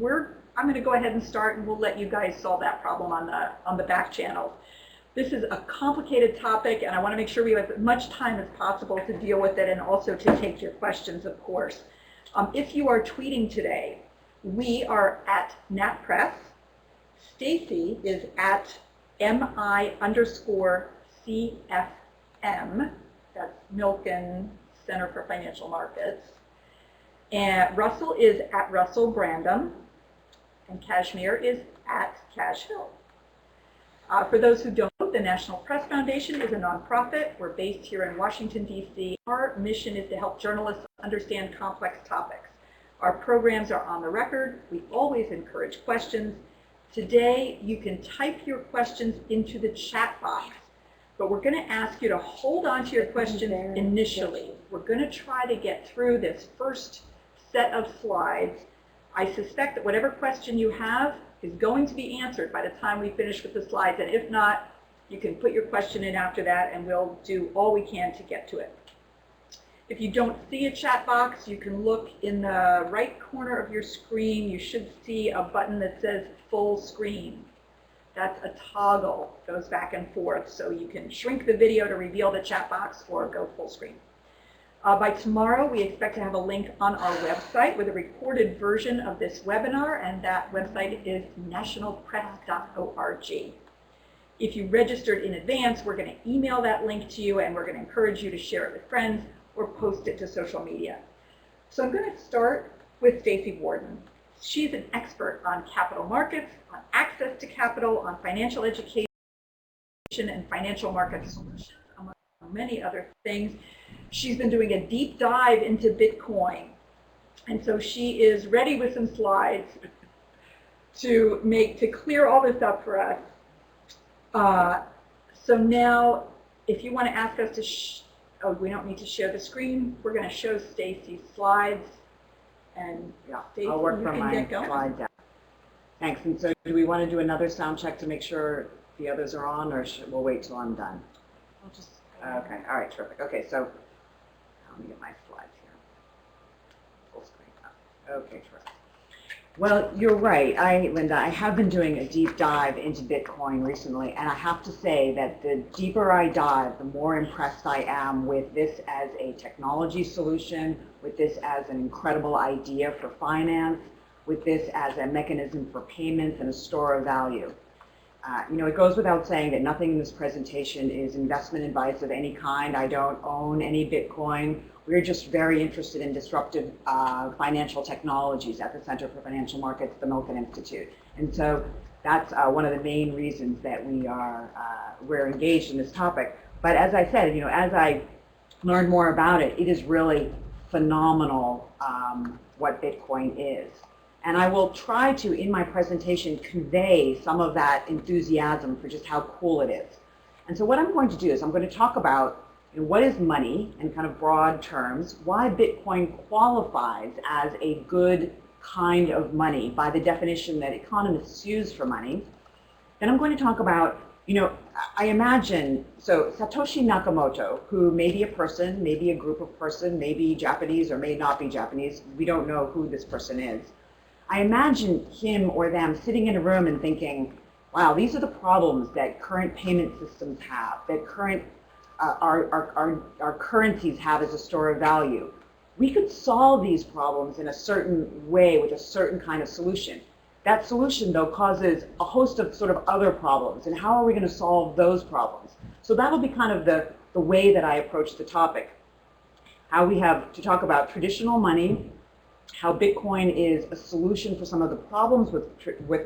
I'm going to go ahead and start, and we'll let you guys solve that problem on the back channel. This is a complicated topic, and I want to make sure we have as much time as possible to deal with it, and also to take your questions, of course. If you are tweeting today, we are at NatPress. Staci is at MI_CFM. That's Milken Center for Financial Markets. And Russell is at Russell Brandom. And Kashmir is at Cash Hill. For those who don't know, the National Press Foundation is a nonprofit. We're based here in Washington, D.C. Our mission is to help journalists understand complex topics. Our programs are on the record. We always encourage questions. Today, you can type your questions into the chat box, but we're going to ask you to hold on to your questions initially. We're going to try to get through this first set of slides. I suspect that whatever question you have is going to be answered by the time we finish with the slides, and if not, you can put your question in after that, and we'll do all we can to get to it. If you don't see a chat box, you can look in the right corner of your screen. You should see a button that says full screen. That's a toggle, goes back and forth, so you can shrink the video to reveal the chat box or go full screen. By tomorrow, we expect to have a link on our website with a recorded version of this webinar, and that website is nationalpress.org. If you registered in advance, we're going to email that link to you, and we're going to encourage you to share it with friends or post it to social media. So I'm going to start with Staci Warden. She's an expert on capital markets, on access to capital, on financial education and financial market solutions, among many other things. She's been doing a deep dive into Bitcoin, and so she is ready with some slides to clear all this up for us. So now, if you want to ask us to, we don't need to share the screen. We're going to show Staci's slides, and Staci, I'll work you from can my get going. slide deck. Thanks. And so, do we want to do another sound check to make sure the others are on, or we'll wait till I'm done? I'll just. Okay. All right. Terrific. Okay. So. Let me get my slides here. Full screen up. Okay, terrific. Well, you're right, Linda. I have been doing a deep dive into Bitcoin recently, and I have to say that the deeper I dive, the more impressed I am with this as a technology solution, with this as an incredible idea for finance, with this as a mechanism for payments and a store of value. It goes without saying that nothing in this presentation is investment advice of any kind. I don't own any Bitcoin. We're just very interested in disruptive financial technologies at the Center for Financial Markets, the Milken Institute. And so that's one of the main reasons that we're engaged in this topic. But as I said, as I learned more about it, it is really phenomenal what Bitcoin is. And I will try to, in my presentation, convey some of that enthusiasm for just how cool it is. And so what I'm going to do is I'm going to talk about what is money in kind of broad terms, why Bitcoin qualifies as a good kind of money by the definition that economists use for money. Then I'm going to talk about, I imagine, so Satoshi Nakamoto, who may be a person, maybe a group of person, maybe Japanese or may not be Japanese, we don't know who this person is. I imagine him or them sitting in a room and thinking, wow, these are the problems that current payment systems have, that our currencies have as a store of value. We could solve these problems in a certain way with a certain kind of solution. That solution, though, causes a host of sort of other problems, and how are we going to solve those problems? So that'll be kind of the way that I approach the topic. How we have to talk about traditional money, how Bitcoin is a solution for some of the problems with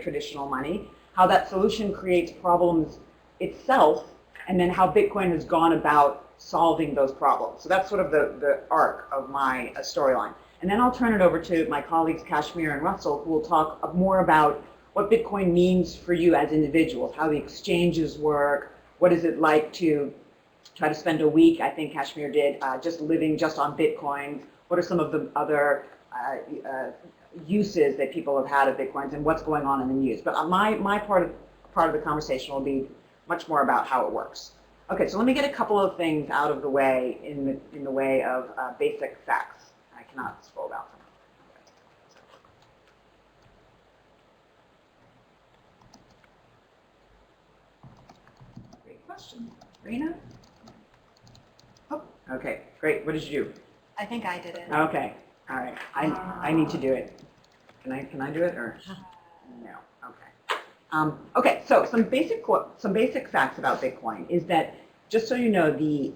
traditional money, how that solution creates problems itself, and then how Bitcoin has gone about solving those problems. So that's sort of the arc of my storyline. And then I'll turn it over to my colleagues Kashmir and Russell, who will talk more about what Bitcoin means for you as individuals, how the exchanges work, what is it like to try to spend a week, I think Kashmir did, just living just on Bitcoin, what are some of the other uses that people have had of Bitcoins and what's going on in the news. But my part of the conversation will be much more about how it works. Okay, so let me get a couple of things out of the way in the way of basic facts. I cannot scroll down. questions? Rena? Oh, okay, great. What did you do? I think I did it. Okay, all right. I need to do it. Can I do it or? No, okay. Okay, so some basic facts about Bitcoin is that, just so you know, the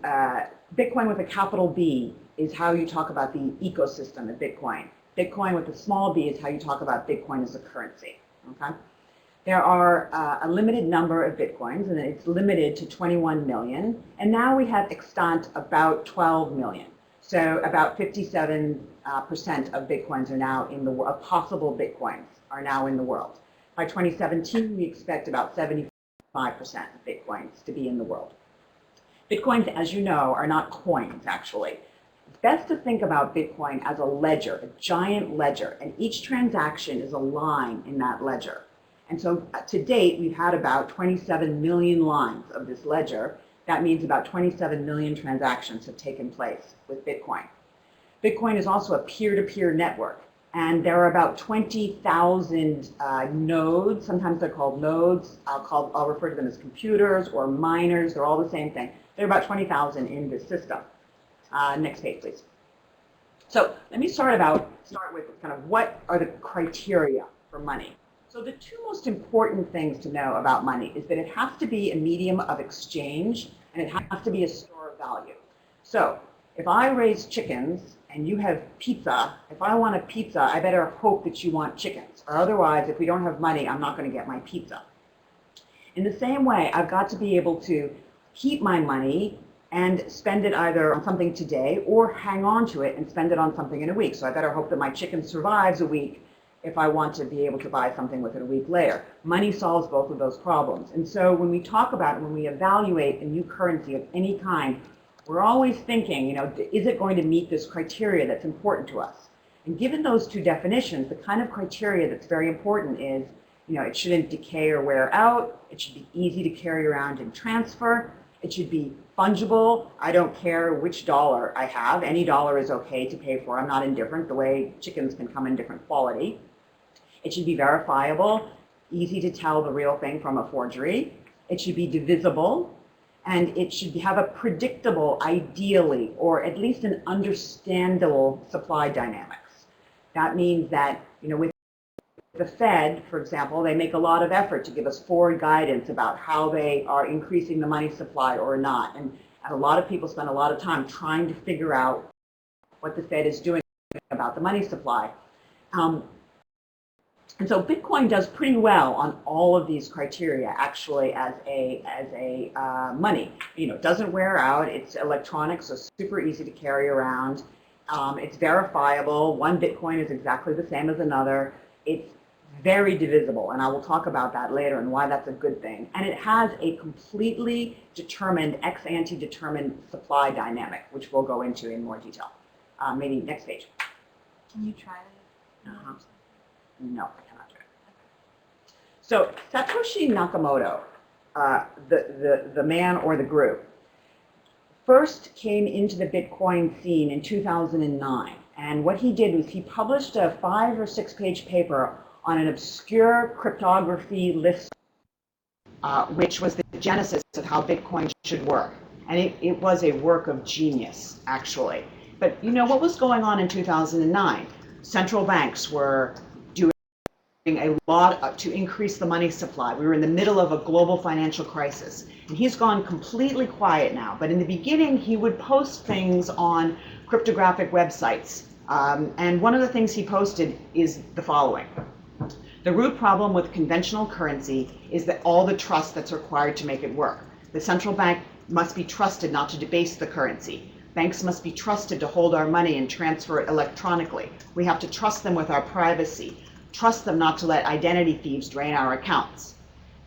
Bitcoin with a capital B is how you talk about the ecosystem of Bitcoin. Bitcoin with a small b is how you talk about Bitcoin as a currency, okay? There are a limited number of Bitcoins, and it's limited to 21 million, and now we have extant about 12 million. So about 57% of Bitcoins are now in the world, possible Bitcoins are now in the world. By 2017, we expect about 75% of Bitcoins to be in the world. Bitcoins, as you know, are not coins, actually. It's best to think about Bitcoin as a ledger, a giant ledger, and each transaction is a line in that ledger. And so to date, we've had about 27 million lines of this ledger. That means about 27 million transactions have taken place with Bitcoin. Bitcoin is also a peer-to-peer network, and there are about 20,000 nodes. Sometimes they're called nodes. I'll refer to them as computers or miners. They're all the same thing. There are about 20,000 in this system. Next page, please. So let me start with kind of what are the criteria for money. So the two most important things to know about money is that it has to be a medium of exchange and it has to be a store of value. So if I raise chickens and you have pizza, if I want a pizza, I better hope that you want chickens. Or otherwise, if we don't have money, I'm not going to get my pizza. In the same way, I've got to be able to keep my money and spend it either on something today or hang on to it and spend it on something in a week. So I better hope that my chicken survives a week if I want to be able to buy something with it a week later. Money solves both of those problems. And so when we talk about it, when we evaluate a new currency of any kind, we're always thinking, is it going to meet this criteria that's important to us? And given those two definitions, the kind of criteria that's very important is, it shouldn't decay or wear out. It should be easy to carry around and transfer. It should be fungible. I don't care which dollar I have. Any dollar is okay to pay for. I'm not indifferent, the way chickens can come in different quality. It should be verifiable, easy to tell the real thing from a forgery. It should be divisible, and it should have a predictable, ideally, or at least an understandable supply dynamics. That means that, with the Fed, for example, they make a lot of effort to give us forward guidance about how they are increasing the money supply or not. And a lot of people spend a lot of time trying to figure out what the Fed is doing about the money supply. And so Bitcoin does pretty well on all of these criteria, actually, as a money. It doesn't wear out. It's electronic, so super easy to carry around. It's verifiable. One Bitcoin is exactly the same as another. It's very divisible, and I will talk about that later and why that's a good thing. And it has a completely determined, ex-ante determined supply dynamic, which we'll go into in more detail. Maybe next page. Can you try it? No, I cannot do it. So Satoshi Nakamoto, the man or the group, first came into the Bitcoin scene in 2009. And what he did was he published a 5 or 6 page paper on an obscure cryptography list, which was the genesis of how Bitcoin should work. And it was a work of genius, actually. But what was going on in 2009? Central banks were doing a lot to increase the money supply. We were in the middle of a global financial crisis. And he's gone completely quiet now. But in the beginning, he would post things on cryptographic websites. And one of the things he posted is the following. The root problem with conventional currency is that all the trust that's required to make it work. The central bank must be trusted not to debase the currency. Banks must be trusted to hold our money and transfer it electronically. We have to trust them with our privacy. Trust them not to let identity thieves drain our accounts.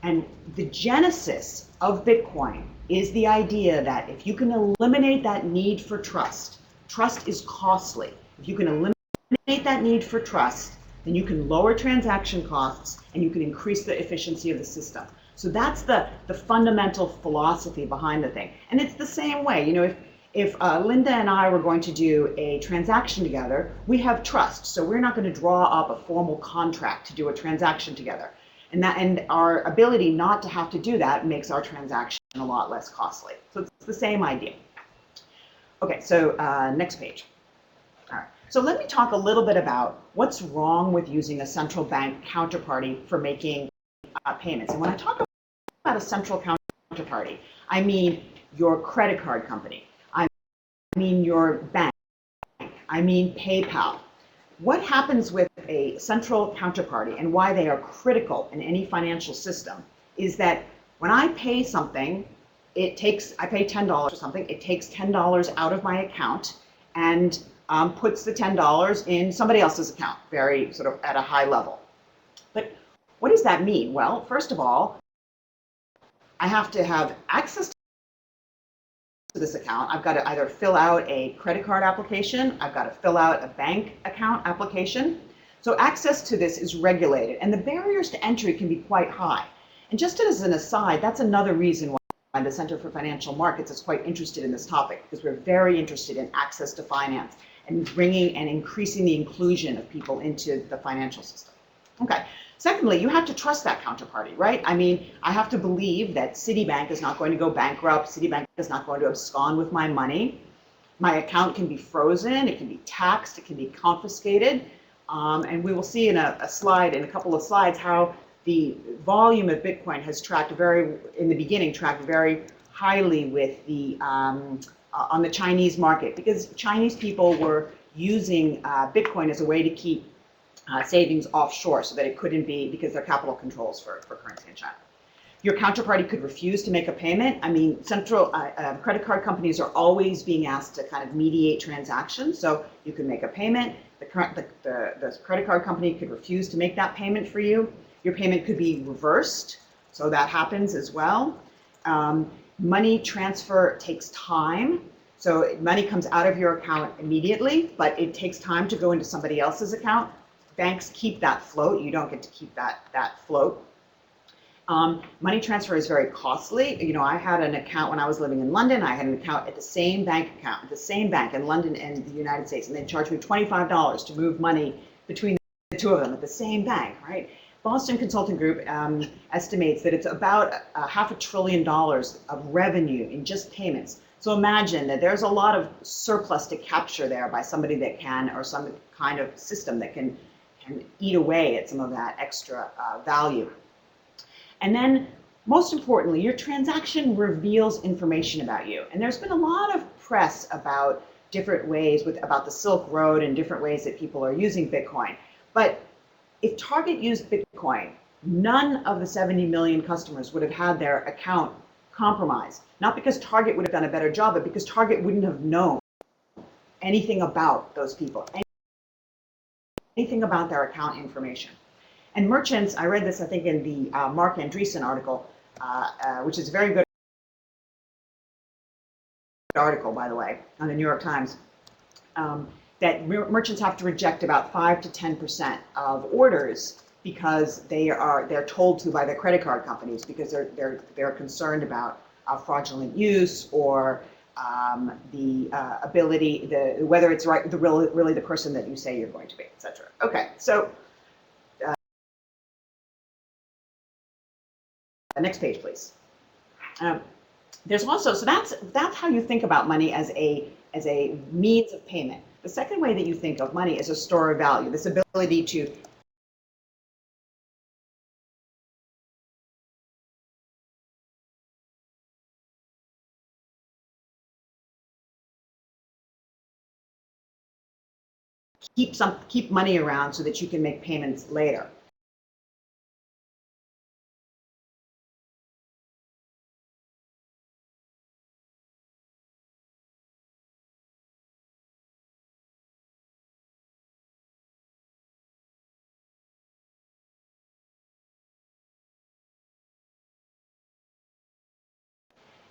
And the genesis of Bitcoin is the idea that if you can eliminate that need for trust, trust is costly. If you can eliminate that need for trust, then you can lower transaction costs and you can increase the efficiency of the system. So that's the fundamental philosophy behind the thing. And it's the same way, if Linda and I were going to do a transaction together, we have trust. So we're not going to draw up a formal contract to do a transaction together. And our ability not to have to do that makes our transaction a lot less costly. So it's the same idea. Okay, so next page. All right. So let me talk a little bit about what's wrong with using a central bank counterparty for making payments. And when I talk about a central counterparty, I mean your credit card company. I mean your bank. I mean PayPal. What happens with a central counterparty and why they are critical in any financial system is that when I pay something, I pay $10 or something, it takes $10 out of my account and puts the $10 in somebody else's account, very sort of at a high level. But what does that mean? Well, first of all, I have to have access to this account. I've got to either fill out a credit card application, I've got to fill out a bank account application. So access to this is regulated, and the barriers to entry can be quite high. And just as an aside, that's another reason why the Center for Financial Markets is quite interested in this topic, because we're very interested in access to finance and bringing and increasing the inclusion of people into the financial system. Okay. Secondly, you have to trust that counterparty, right? I mean, I have to believe that Citibank is not going to go bankrupt. Citibank is not going to abscond with my money. My account can be frozen. It can be taxed. It can be confiscated. And we will see in a couple of slides, how the volume of Bitcoin has tracked in the beginning, tracked very highly with the on the Chinese market, because Chinese people were using Bitcoin as a way to keep savings offshore so that it couldn't be, because they're capital controls for currency in China. Your counterparty could refuse to make a payment. I mean, central credit card companies are always being asked to kind of mediate transactions. So you can make a payment. The credit card company could refuse to make that payment for you. Your payment could be reversed. So that happens as well. Money transfer takes time. So money comes out of your account immediately, but it takes time to go into somebody else's account. Banks keep that float. You don't get to keep that float. Money transfer is very costly. You know, I had an account when I was living in London. I had an account at the same bank in London and the United States, and they charged me $25 to move money between the two of them at the same bank, right? Boston Consulting Group estimates that it's about $500 billion of revenue in just payments. So imagine that there's a lot of surplus to capture there by somebody that can, or some kind of system that can eat away at some of that extra value. And then, most importantly, your transaction reveals information about you. And there's been a lot of press about different ways, about the Silk Road and different ways that people are using Bitcoin. But if Target used Bitcoin, none of the 70 million customers would have had their account compromised. Not because Target would have done a better job, but because Target wouldn't have known anything about those people, anything about their account information. And merchants, I read this, I think, in the Mark Andreessen article, which is a very good article, by the way, on the New York Times, that merchants have to reject about 5 to 10% of orders because they're told to by their credit card companies, because they're concerned about fraudulent use, or the ability, whether it's really the person that you say you're going to be, etc. Okay, so next page, please. There's also, so that's how you think about money as a means of payment. The second way that you think of money is a store of value, this ability to keep money around so that you can make payments later.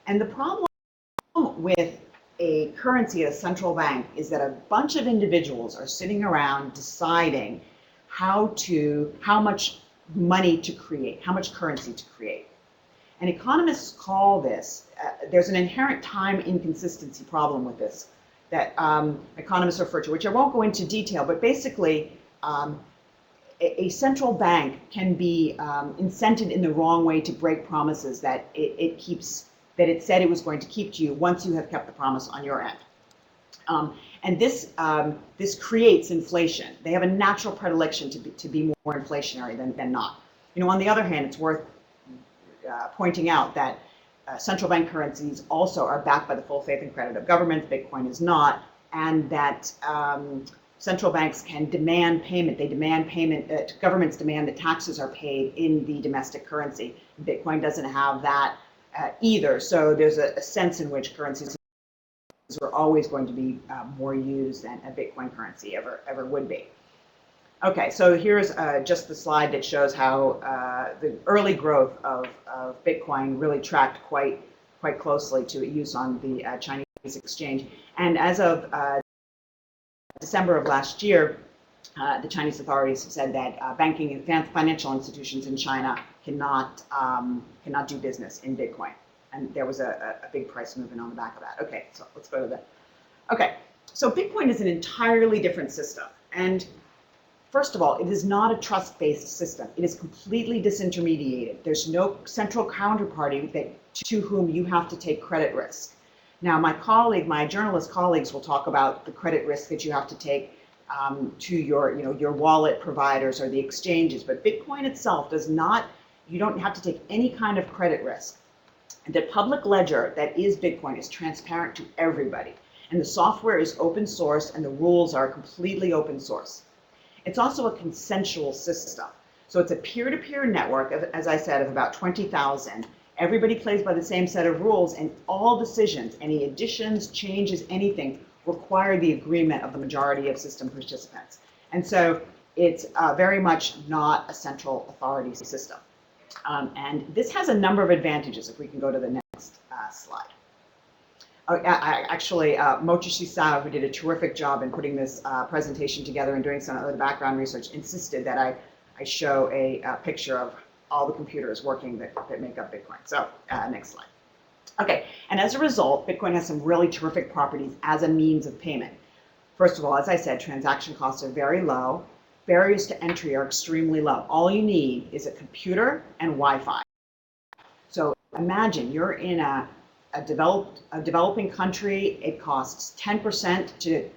And the problem with a currency at a central bank is that a bunch of individuals are sitting around deciding how much money to create, how much currency to create. And economists call this, there's an inherent time inconsistency problem with this that economists refer to, which I won't go into detail, but basically a central bank can be incented in the wrong way to break promises that it said it was going to keep to you once you have kept the promise on your end. And this creates inflation. They have a natural predilection to be more inflationary than not. On the other hand, it's worth pointing out that central bank currencies also are backed by the full faith and credit of governments. Bitcoin is not, and that central banks can demand payment. They demand payment. Governments demand that taxes are paid in the domestic currency. Bitcoin doesn't have that either. So there's a sense in which currencies are always going to be more used than a Bitcoin currency ever would be. Okay, so here's just the slide that shows how the early growth of Bitcoin really tracked quite closely to use on the Chinese exchange. And as of December of last year, the Chinese authorities said that banking and financial institutions in China cannot do business in Bitcoin. And there was a big price movement on the back of that. Okay, so let's go to the. Okay, so Bitcoin is an entirely different system. And first of all, it is not a trust-based system. It is completely disintermediated. There's no central counterparty to whom you have to take credit risk. Now, my journalist colleagues will talk about the credit risk that you have to take to your wallet providers or the exchanges, but Bitcoin itself does not. You don't have to take any kind of credit risk. The public ledger that is Bitcoin is transparent to everybody, and the software is open source, and the rules are completely open source. It's also a consensual system. So it's a peer-to-peer network, as I said, of about 20,000. Everybody plays by the same set of rules, and all decisions, any additions, changes, anything, require the agreement of the majority of system participants. And so it's very much not a central authority system. And this has a number of advantages, if we can go to the next slide. Actually, Mochishi Sao, who did a terrific job in putting this presentation together and doing some of the background research, insisted that I show a picture of all the computers working that make up Bitcoin. So next slide. Okay, and as a result, Bitcoin has some really terrific properties as a means of payment. First of all, as I said, transaction costs are very low. Barriers to entry are extremely low. All you need is a computer and Wi-Fi. So imagine you're in a developing country. It costs 10% to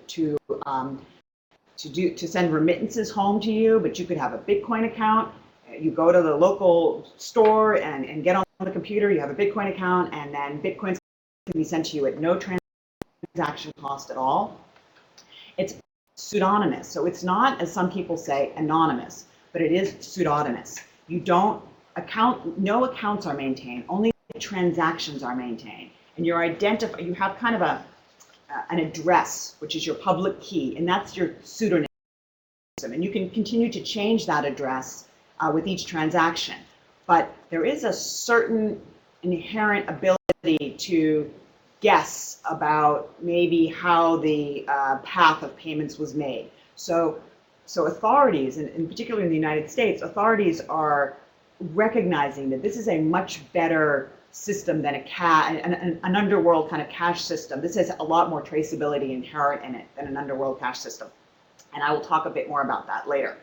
send remittances home to you, but you could have a Bitcoin account. You go to the local store and get on the computer. You have a Bitcoin account, and then Bitcoins can be sent to you at no transaction cost at all. It's pseudonymous, so it's not, as some people say, anonymous, but it is pseudonymous. No accounts are maintained, only transactions are maintained, and you have kind of an address, which is your public key, and that's your pseudonym, and you can continue to change that address with each transaction. But there is a certain inherent ability to guess about maybe how the path of payments was made. So authorities, and particularly in the United States, authorities are recognizing that this is a much better system than an underworld kind of cash system. This has a lot more traceability inherent in it than an underworld cash system. And I will talk a bit more about that later.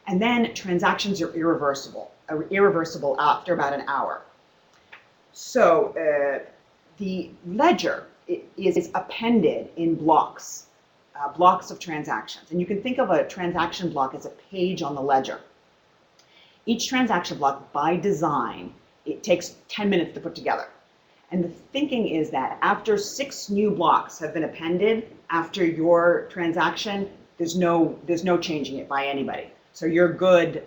And then transactions are irreversible after about an hour. So the ledger is appended in blocks of transactions. And you can think of a transaction block as a page on the ledger. Each transaction block, by design, it takes 10 minutes to put together. And the thinking is that after 6 new blocks have been appended after your transaction, there's no changing it by anybody. So you're good,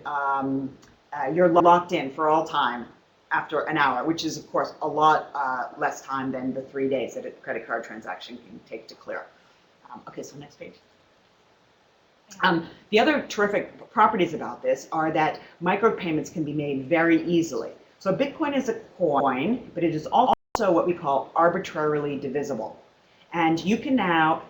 you're locked in for all time after an hour, which is, of course, a lot less time than the 3 days that a credit card transaction can take to clear. Okay, so next page. The other terrific properties about this are that micropayments can be made very easily. So Bitcoin is a coin, but it is also what we call arbitrarily divisible. And you can now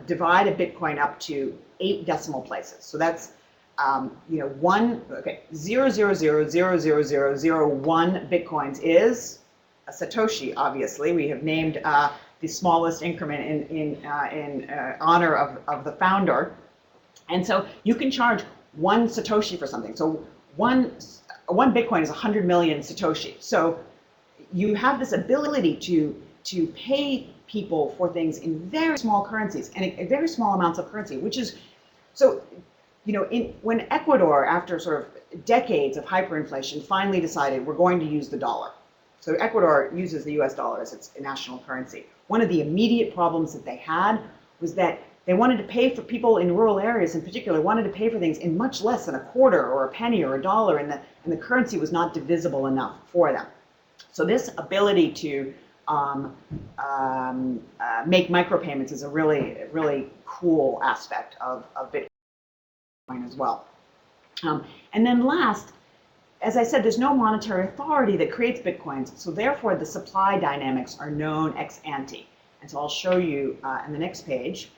divide a Bitcoin up to 8 decimal places. So that's 0.0000001 Bitcoins is a Satoshi, obviously. We have named the smallest increment in honor of the founder. And so you can charge one Satoshi for something. So one Bitcoin is 100 million Satoshi. So you have this ability to pay people for things in very small currencies and very small amounts of currency, which is, so, when Ecuador, after sort of decades of hyperinflation, finally decided we're going to use the dollar. So Ecuador uses the US dollar as its national currency. One of the immediate problems that they had was that they wanted to pay for people in rural areas in particular, wanted to pay for things in much less than a quarter or a penny or a dollar, and the currency was not divisible enough for them. So this ability to make micropayments is a really cool aspect of Bitcoin as well. And then last, as I said, there's no monetary authority that creates Bitcoins, so therefore the supply dynamics are known ex ante. And so I'll show you in the next page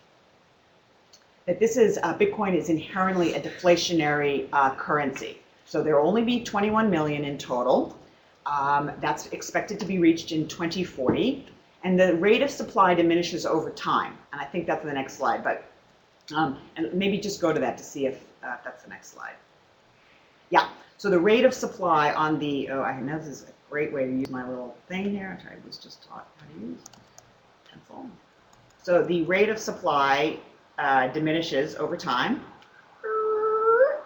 that this is, Bitcoin is inherently a deflationary currency. So there will only be 21 million in total. That's expected to be reached in 2040. And the rate of supply diminishes over time. And I think that's the next slide, but and maybe just go to that to see if that's the next slide. Yeah, so the rate of supply on the, I know this is a great way to use my little thing here. I was just taught how to use pencil. So the rate of supply diminishes over time,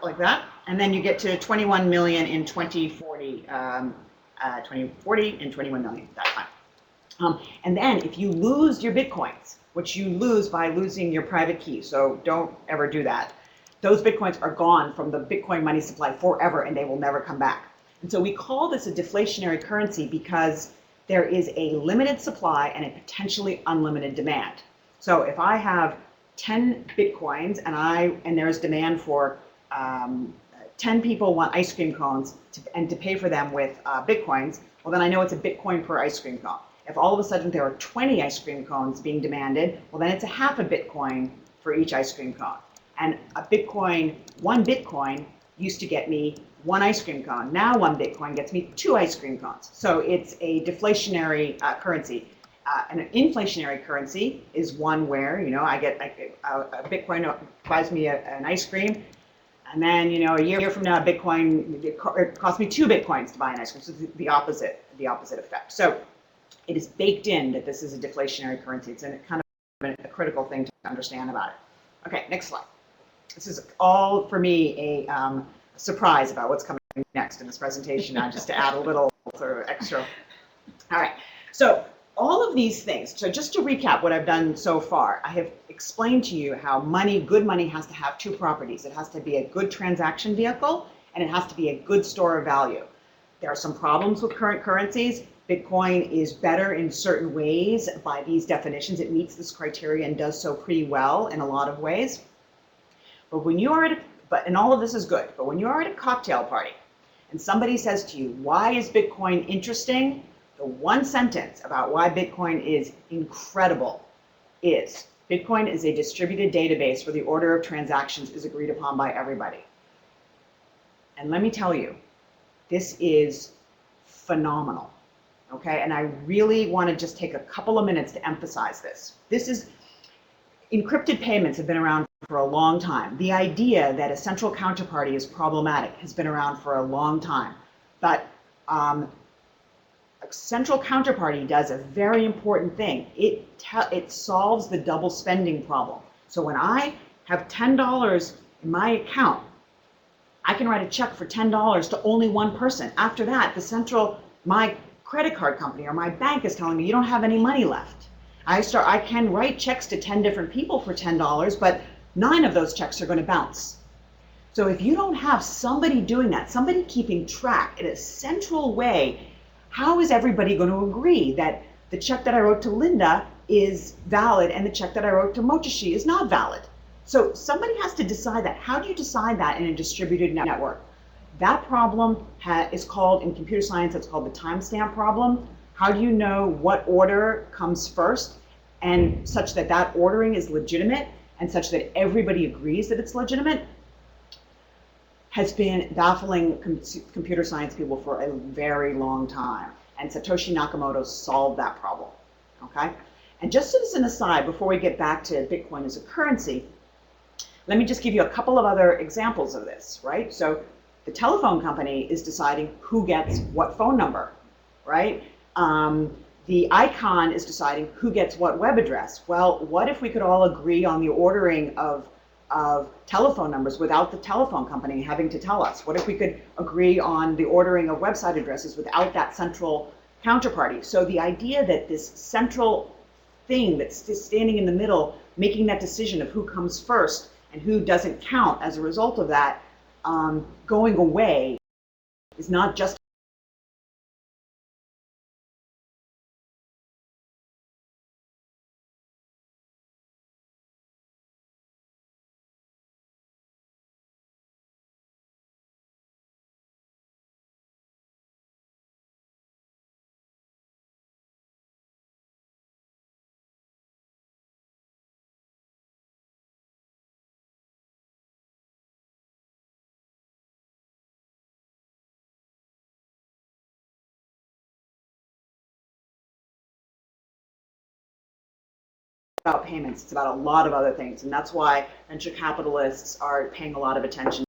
like that. And then you get to 21 million in 2040, 2040 and 21 million that time. And then if you lose your Bitcoins, which you lose by losing your private key, so don't ever do that, those Bitcoins are gone from the Bitcoin money supply forever and they will never come back. And so we call this a deflationary currency because there is a limited supply and a potentially unlimited demand. So if I have 10 Bitcoins and there's demand for 10 people want ice cream cones and to pay for them with Bitcoins, well then I know it's a Bitcoin per ice cream cone. If all of a sudden there are 20 ice cream cones being demanded, well then it's a half a Bitcoin for each ice cream cone. And one Bitcoin used to get me one ice cream cone. Now one Bitcoin gets me 2 ice cream cones. So it's a deflationary currency. An inflationary currency is one where, I get a Bitcoin buys me an ice cream, and then, a year from now, Bitcoin, it costs me 2 Bitcoins to buy an ice cream. So it's the opposite effect. So it is baked in that this is a deflationary currency. It's kind of a critical thing to understand about it. Okay, next slide. This is all, for me, a surprise about what's coming next in this presentation, just to add a little sort of extra. All right, so all of these things, so just to recap what I've done so far, I have explained to you how good money has to have 2 properties. It has to be a good transaction vehicle, and it has to be a good store of value. There are some problems with current currencies. Bitcoin is better in certain ways by these definitions. It meets this criteria and does so pretty well in a lot of ways. But when you are and all of this is good, but when you are at a cocktail party and somebody says to you, why is Bitcoin interesting? The one sentence about why Bitcoin is incredible is, Bitcoin is a distributed database where the order of transactions is agreed upon by everybody. And let me tell you, this is phenomenal, okay? And I really want to just take a couple of minutes to emphasize this. Encrypted payments have been around for a long time. The idea that a central counterparty is problematic has been around for a long time. But a central counterparty does a very important thing. It solves the double spending problem. So when I have $10 in my account, I can write a check for $10 to only one person. After that, my credit card company or my bank is telling me you don't have any money left. I can write checks to 10 different people for $10, but 9 of those checks are going to bounce. So if you don't have somebody doing that, somebody keeping track in a central way, how is everybody going to agree that the check that I wrote to Linda is valid and the check that I wrote to Motoshi is not valid? So somebody has to decide that. How do you decide that in a distributed network? That problem is called, in computer science, it's called the timestamp problem. How do you know what order comes first, and such that that ordering is legitimate and such that everybody agrees that it's legitimate? Has been baffling computer science people for a very long time. And Satoshi Nakamoto solved that problem, okay? And just as an aside, before we get back to Bitcoin as a currency, Let me just give you a couple of other examples of this, right? So the telephone company is deciding who gets what phone number, right? The icon is deciding who gets what web address. Well, what if we could all agree on the ordering of telephone numbers without the telephone company having to tell us? What if we could agree on the ordering of website addresses without that central counterparty? So the idea that this central thing that's standing in the middle, making that decision of who comes first and who doesn't count as a result of that, going away is not just about payments, it's about a lot of other things. And that's why venture capitalists are paying a lot of attention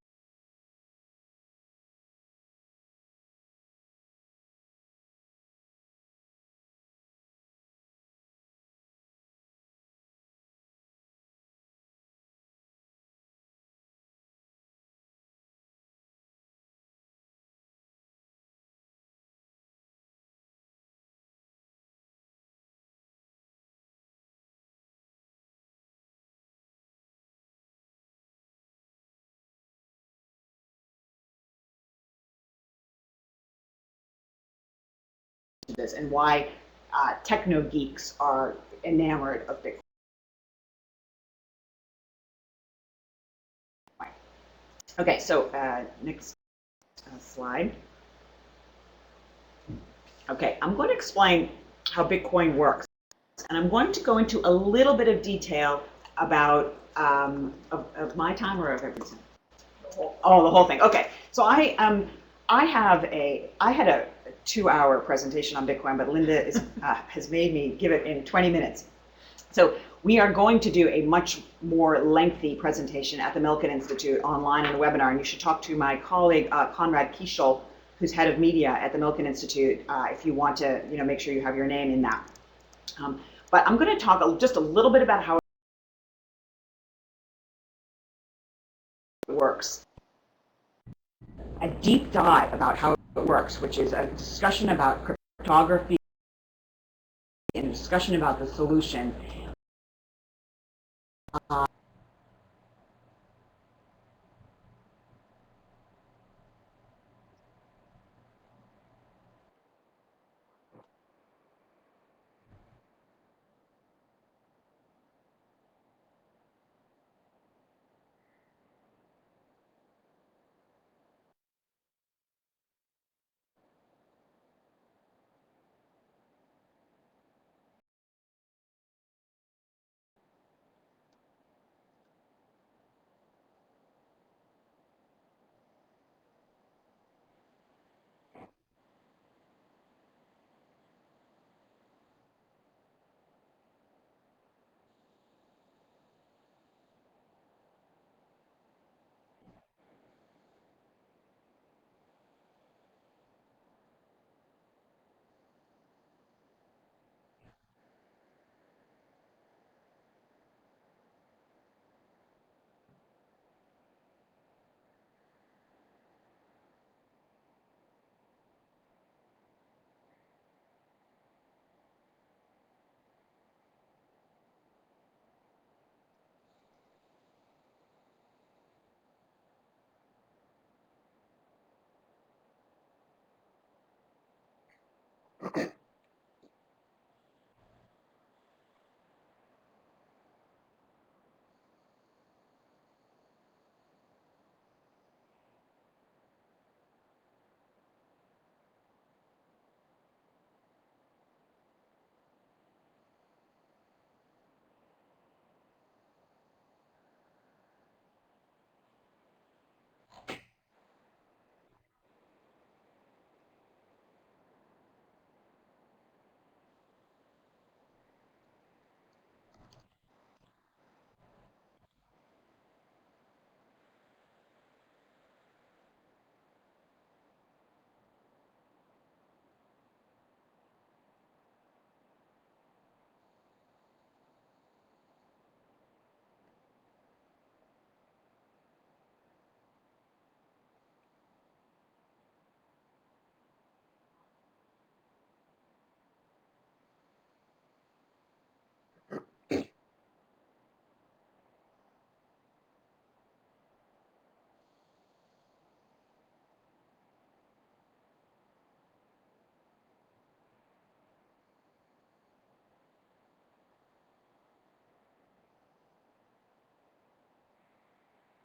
to this and why techno geeks are enamored of Bitcoin. Okay, so next slide. Okay, I'm going to explain how Bitcoin works. And I'm going to go into a little bit of detail about of my time or of everything. Oh, the whole thing. Okay, so I had a 2-hour presentation on Bitcoin, but Linda has made me give it in 20 minutes. So we are going to do a much more lengthy presentation at the Milken Institute online in a webinar, and you should talk to my colleague Conrad Kieshel, who's head of media at the Milken Institute, if you want to make sure you have your name in that. But I'm going to talk just a little bit about how it works. A deep dive about how it works, which is a discussion about cryptography and a discussion about the solution.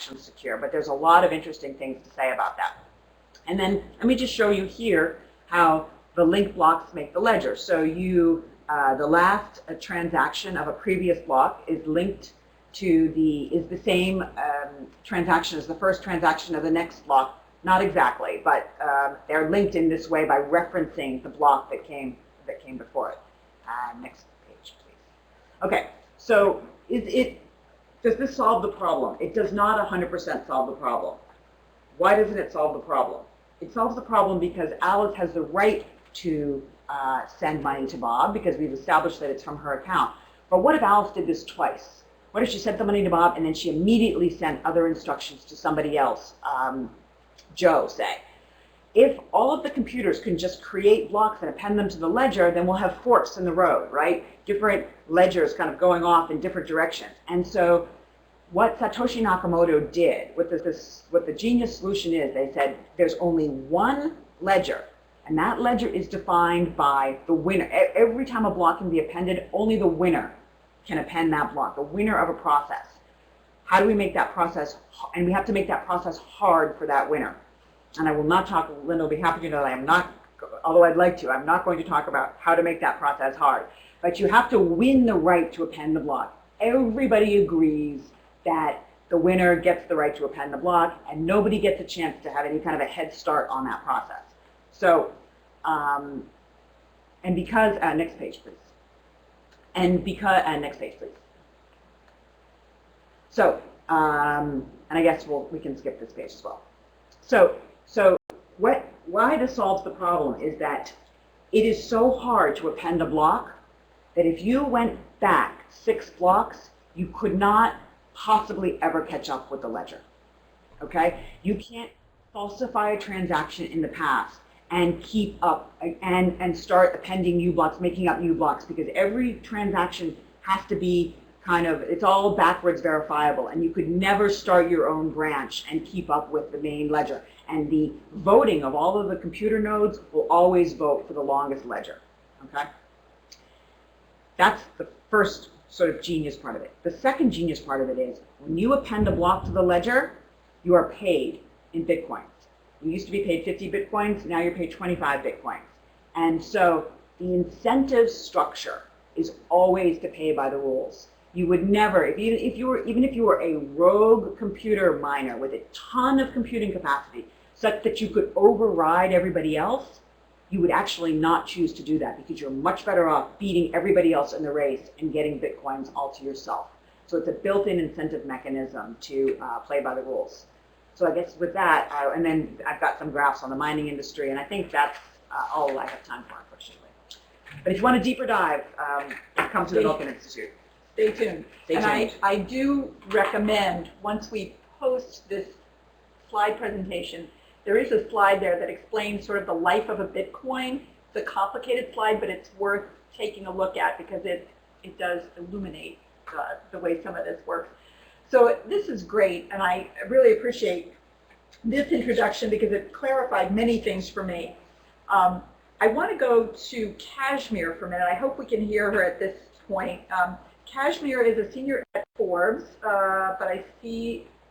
transaction secure, but there's a lot of interesting things to say about that. And then let me just show you here how the link blocks make the ledger. So the last transaction of a previous block is linked to the same transaction as the first transaction of the next block. Not exactly, but they're linked in this way by referencing the block that came before it. Next page, please. Okay, so does this solve the problem? It does not 100% solve the problem. Why doesn't it solve the problem? It solves the problem because Alice has the right to send money to Bob because we've established that it's from her account. But what if Alice did this twice? What if she sent the money to Bob and then she immediately sent other instructions to somebody else, Joe, say? If all of the computers can just create blocks and append them to the ledger, then we'll have forks in the road, right? Different ledgers kind of going off in different directions. And so what Satoshi Nakamoto did, what the genius solution is, they said there's only one ledger, and that ledger is defined by the winner. Every time a block can be appended, only the winner can append that block, the winner of a process. How do we make that process, and we have to make that process hard for that winner. And I will not talk, Linda will be happy to know that I am not, although I'd like to, I'm not going to talk about how to make that process hard. But you have to win the right to append the block. Everybody agrees that the winner gets the right to append the block, and nobody gets a chance to have any kind of a head start on that process. So, and because, next page, please. And because, next page, please. So, and I guess we can skip this page as well. So why this solves the problem is that it is so hard to append a block that if you went back 6 blocks, you could not possibly ever catch up with the ledger, okay? You can't falsify a transaction in the past and keep up and start appending new blocks, making up new blocks, because every transaction has to be kind of, it's all backwards verifiable, and you could never start your own branch and keep up with the main ledger. And the voting of all of the computer nodes will always vote for the longest ledger, okay? That's the first sort of genius part of it. The second genius part of it is when you append a block to the ledger, you are paid in Bitcoins. You used to be paid 50 Bitcoins, now you're paid 25 Bitcoins. And so the incentive structure is always to pay by the rules. You would never, even if you were a rogue computer miner with a ton of computing capacity, such that you could override everybody else, you would actually not choose to do that because you're much better off beating everybody else in the race and getting Bitcoins all to yourself. So it's a built-in incentive mechanism to play by the rules. So I guess with that, and then I've got some graphs on the mining industry, and I think that's all I have time for, unfortunately. But if you want a deeper dive, come to the Milken Institute. Stay tuned. Stay tuned. And I do recommend, once we post this slide presentation, there is a slide there that explains sort of the life of a Bitcoin. It's a complicated slide, but it's worth taking a look at because it does illuminate the way some of this works. So this is great, and I really appreciate this introduction because it clarified many things for me. I want to go to Kashmir for a minute. I hope we can hear her at this point. Kashmir is a senior at Forbes, but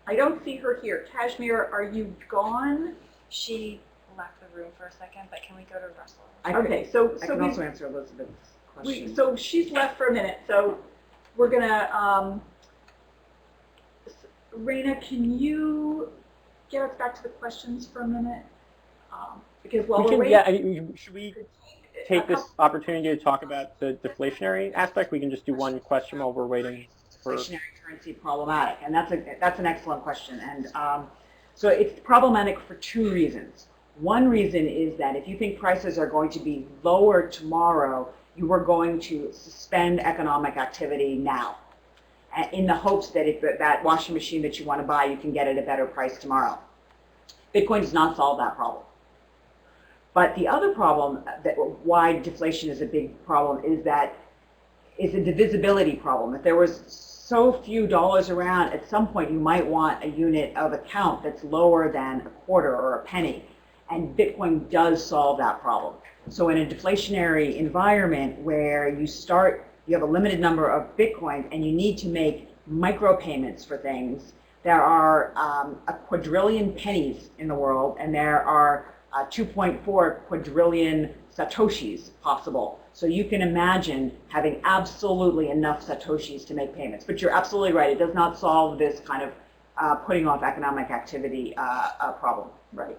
I don't see her here. Kashmir, are you gone? She left the room for a second, but can we go to Russell? I can also answer Elizabeth's question. So she's left for a minute. So we're gonna, Raina, can you get us back to the questions for a minute? Because while we're waiting, yeah, should we take this opportunity to talk about the deflationary aspect? We can just do one question while we're waiting for deflationary currency problematic, and that's an excellent question. And so it's problematic for 2 reasons. One reason is that if you think prices are going to be lower tomorrow, you are going to suspend economic activity now, in the hopes that if that washing machine that you want to buy, you can get it at a better price tomorrow. Bitcoin does not solve that problem. But the other problem, why deflation is a big problem, is that it's a divisibility problem. If there was so few dollars around, at some point you might want a unit of account that's lower than a quarter or a penny. And Bitcoin does solve that problem. So in a deflationary environment where you have a limited number of Bitcoins and you need to make micropayments for things, there are a quadrillion pennies in the world, and there are 2.4 quadrillion satoshis possible. So you can imagine having absolutely enough satoshis to make payments. But you're absolutely right. It does not solve this kind of putting off economic activity problem. Right.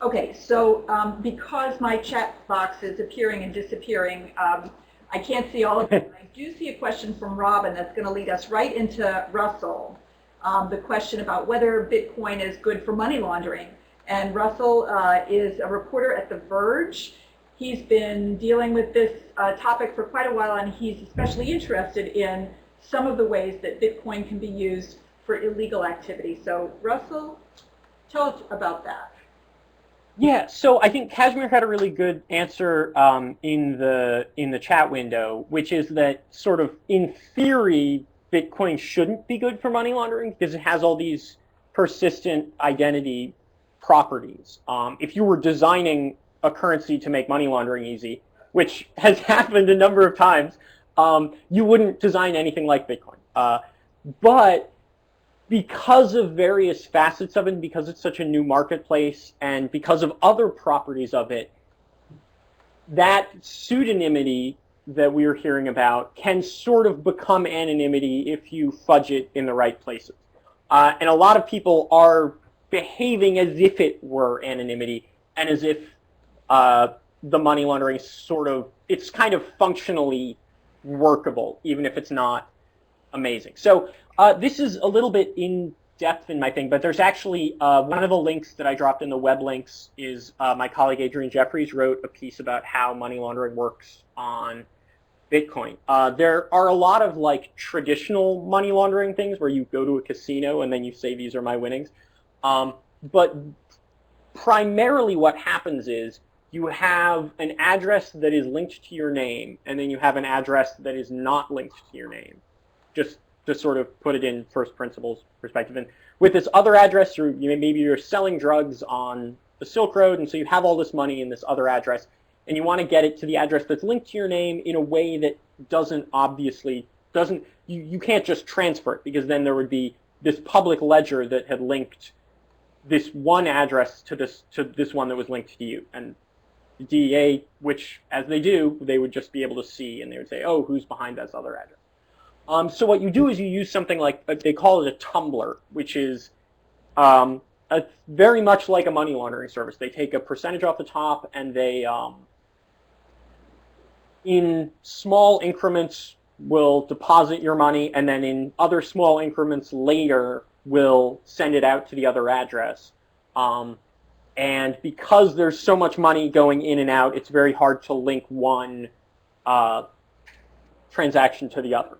Okay, so because my chat box is appearing and disappearing, I can't see all of it. I do see a question from Robin that's going to lead us right into Russell. The question about whether Bitcoin is good for money laundering. And Russell is a reporter at The Verge. He's been dealing with this topic for quite a while, and he's especially interested in some of the ways that Bitcoin can be used for illegal activity. So Russell, tell us about that. Yeah, so I think Kashmir had a really good answer in the chat window, which is that sort of in theory, Bitcoin shouldn't be good for money laundering because it has all these persistent identity properties. If you were designing a currency to make money laundering easy, which has happened a number of times, you wouldn't design anything like Bitcoin. But because of various facets of it, and because it's such a new marketplace, and because of other properties of it, that pseudonymity that we were hearing about can sort of become anonymity if you fudge it in the right places. And a lot of people are behaving as if it were anonymity, and as if the money laundering sort of, it's kind of functionally workable, even if it's not amazing. So this is a little bit in depth in my thing, but there's actually one of the links that I dropped in the web links is my colleague Adrian Jeffries wrote a piece about how money laundering works on Bitcoin. There are a lot of like traditional money laundering things where you go to a casino and then you say these are my winnings. But primarily what happens is you have an address that is linked to your name, and then you have an address that is not linked to your name. Just to sort of put it in first principles perspective. And with this other address, maybe you're selling drugs on the Silk Road, and so you have all this money in this other address, and you want to get it to the address that's linked to your name in a way that you can't just transfer it, because then there would be this public ledger that had linked this one address to this one that was linked to you. And the DEA, which as they do, they would just be able to see, and they would say, oh, who's behind this other address? So what you do is you use something like, they call it a tumbler, which is very much like a money laundering service. They take a percentage off the top, and they, in small increments, will deposit your money, and then in other small increments later will send it out to the other address. And because there's so much money going in and out, it's very hard to link one transaction to the other.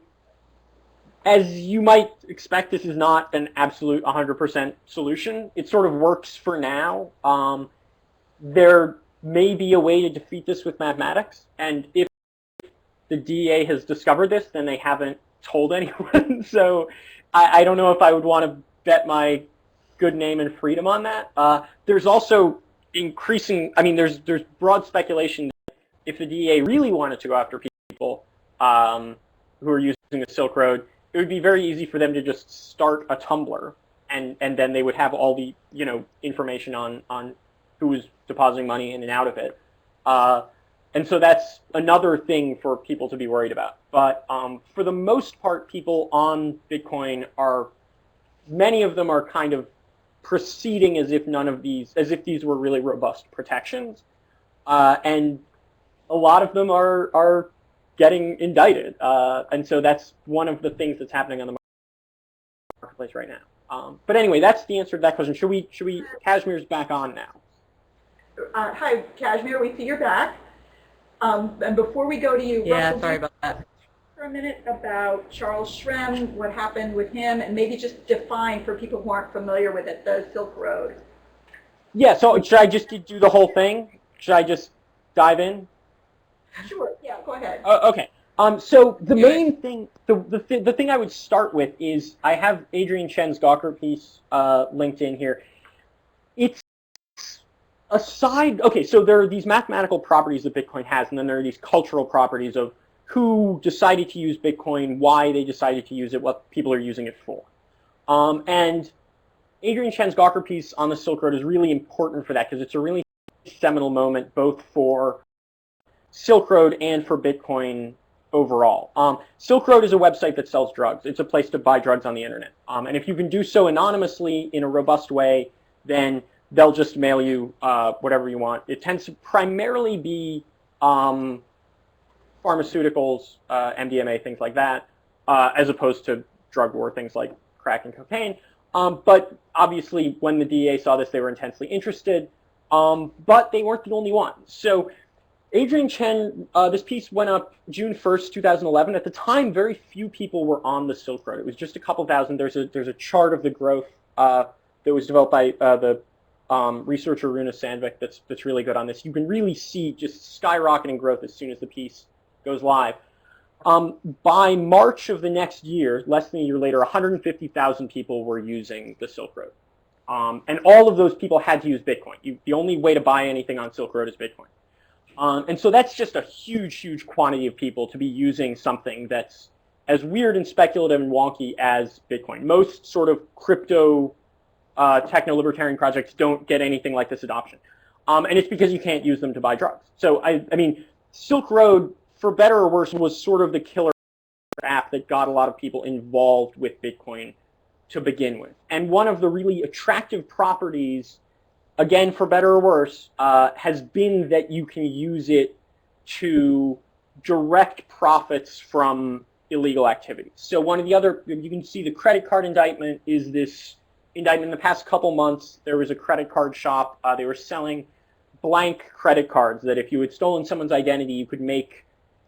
As you might expect, this is not an absolute 100% solution. It sort of works for now. There may be a way to defeat this with mathematics, and if the DEA has discovered this, then they haven't told anyone. So I don't know if I would want to bet my good name and freedom on that. There's also increasing, there's broad speculation that if the DEA really wanted to go after people who are using the Silk Road, it would be very easy for them to just start a Tumblr, and then they would have all the information on who is depositing money in and out of it. And so that's another thing for people to be worried about. But for the most part, people on Bitcoin many of them are kind of proceeding as if these were really robust protections, and a lot of them are getting indicted, and so that's one of the things that's happening on the marketplace right now. But anyway, that's the answer to that question. Should we? Kashmir's back on now. Hi, Kashmir. We see you're back. And before we go to you, Yeah, Russell, sorry about that. for a minute about Charles Shrem, what happened with him, and maybe just define for people who aren't familiar with it, the Silk Road. Yeah. So should I just do the whole thing? Should I just dive in? Sure. Yeah. Go ahead. Okay. So the main thing, the thing I would start with is I have Adrian Chen's Gawker piece linked in here. It's okay, so there are these mathematical properties that Bitcoin has, and then there are these cultural properties of who decided to use Bitcoin, why they decided to use it, what people are using it for. And Adrian Chen's Gawker piece on the Silk Road is really important for that because it's a really seminal moment both for Silk Road and for Bitcoin overall. Silk Road is a website that sells drugs. It's a place to buy drugs on the internet. And if you can do so anonymously in a robust way, then they'll just mail you whatever you want. It tends to primarily be pharmaceuticals, MDMA, things like that, as opposed to drug war, things like crack and cocaine. But obviously, when the DEA saw this, they were intensely interested. But they weren't the only ones. So Adrian Chen, this piece went up June 1st, 2011. At the time, very few people were on the Silk Road. It was just a couple thousand. There's a chart of the growth that was developed by the researcher Runa Sandvik that's really good on this. You can really see just skyrocketing growth as soon as the piece goes live. By March of the next year, less than a year later, 150,000 people were using the Silk Road. And all of those people had to use Bitcoin. The only way to buy anything on Silk Road is Bitcoin. And so that's just a huge, huge quantity of people to be using something that's as weird and speculative and wonky as Bitcoin. Most sort of crypto techno-libertarian projects don't get anything like this adoption. And it's because you can't use them to buy drugs. So, I mean, Silk Road, for better or worse, was sort of the killer app that got a lot of people involved with Bitcoin to begin with. And one of the really attractive properties, again, for better or worse, has been that you can use it to direct profits from illegal activities. So one of the other, you can see the credit card indictment is this indictment. In the past couple months, there was a credit card shop. They were selling blank credit cards that if you had stolen someone's identity, you could make,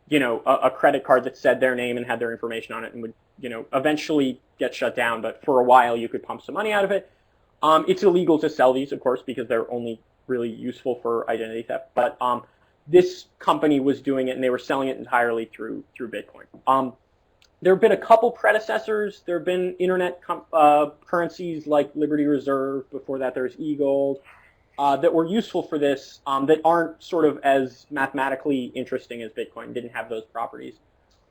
you know, a credit card that said their name and had their information on it and would, you know, eventually get shut down. But for a while, you could pump some money out of it. It's illegal to sell these, of course, because they're only really useful for identity theft. But this company was doing it, and they were selling it entirely through Bitcoin. There have been a couple predecessors. There have been internet currencies like Liberty Reserve. Before that, there's eGold that were useful for this that aren't sort of as mathematically interesting as Bitcoin, didn't have those properties.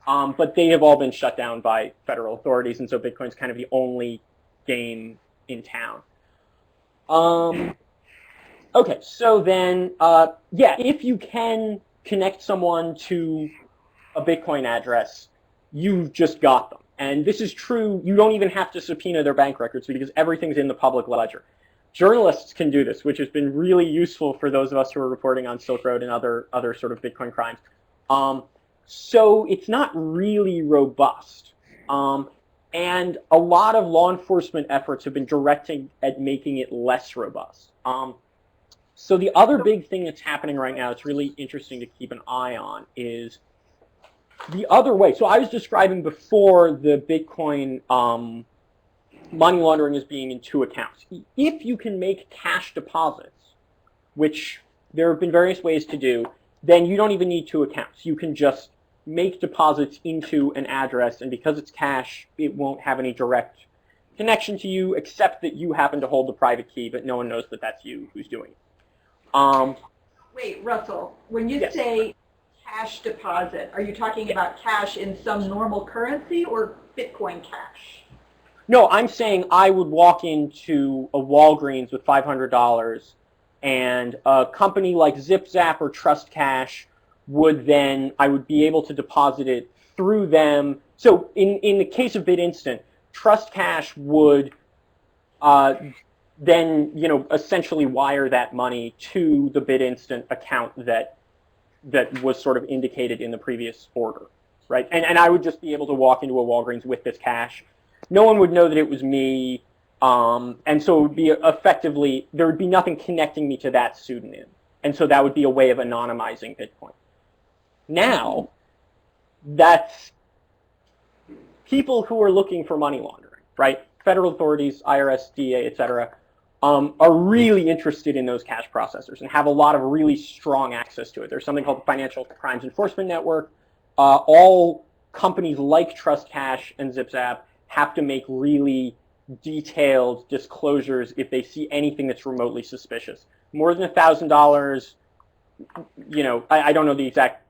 But they have all been shut down by federal authorities, and so Bitcoin's kind of the only game in town. Okay, so then, yeah, if you can connect someone to a Bitcoin address, you've just got them. And this is true, you don't even have to subpoena their bank records because everything's in the public ledger. Journalists can do this, which has been really useful for those of us who are reporting on Silk Road and other sort of Bitcoin crimes. So it's not really robust. And a lot of law enforcement efforts have been directed at making it less robust. So the other big thing that's happening right now that's really interesting to keep an eye on is the other way. So I was describing before the Bitcoin money laundering as being in two accounts. If you can make cash deposits, which there have been various ways to do, then you don't even need two accounts. You can just make deposits into an address, and because it's cash, it won't have any direct connection to you, except that you happen to hold the private key, but no one knows that that's you who's doing it. Wait, Russell, when you Yes. say cash deposit, are you talking about cash in some normal currency or Bitcoin cash? No, I'm saying I would walk into a Walgreens with $500, and a company like ZipZap or Trust Cash would then, I would be able to deposit it through them. So in the case of BitInstant, Trust Cash would then, you know, essentially wire that money to the BitInstant account that was sort of indicated in the previous order, right? And I would just be able to walk into a Walgreens with this cash. No one would know that it was me, and so it would be effectively, there would be nothing connecting me to that pseudonym. And so that would be a way of anonymizing Bitcoin. Now, that's people who are looking for money laundering, right? Federal authorities, IRS, DEA, et cetera, are really interested in those cash processors and have a lot of really strong access to it. There's something called the Financial Crimes Enforcement Network. All companies like Trust Cash and ZipZap have to make really detailed disclosures if they see anything that's remotely suspicious. More than $1,000, you know, I don't know the exact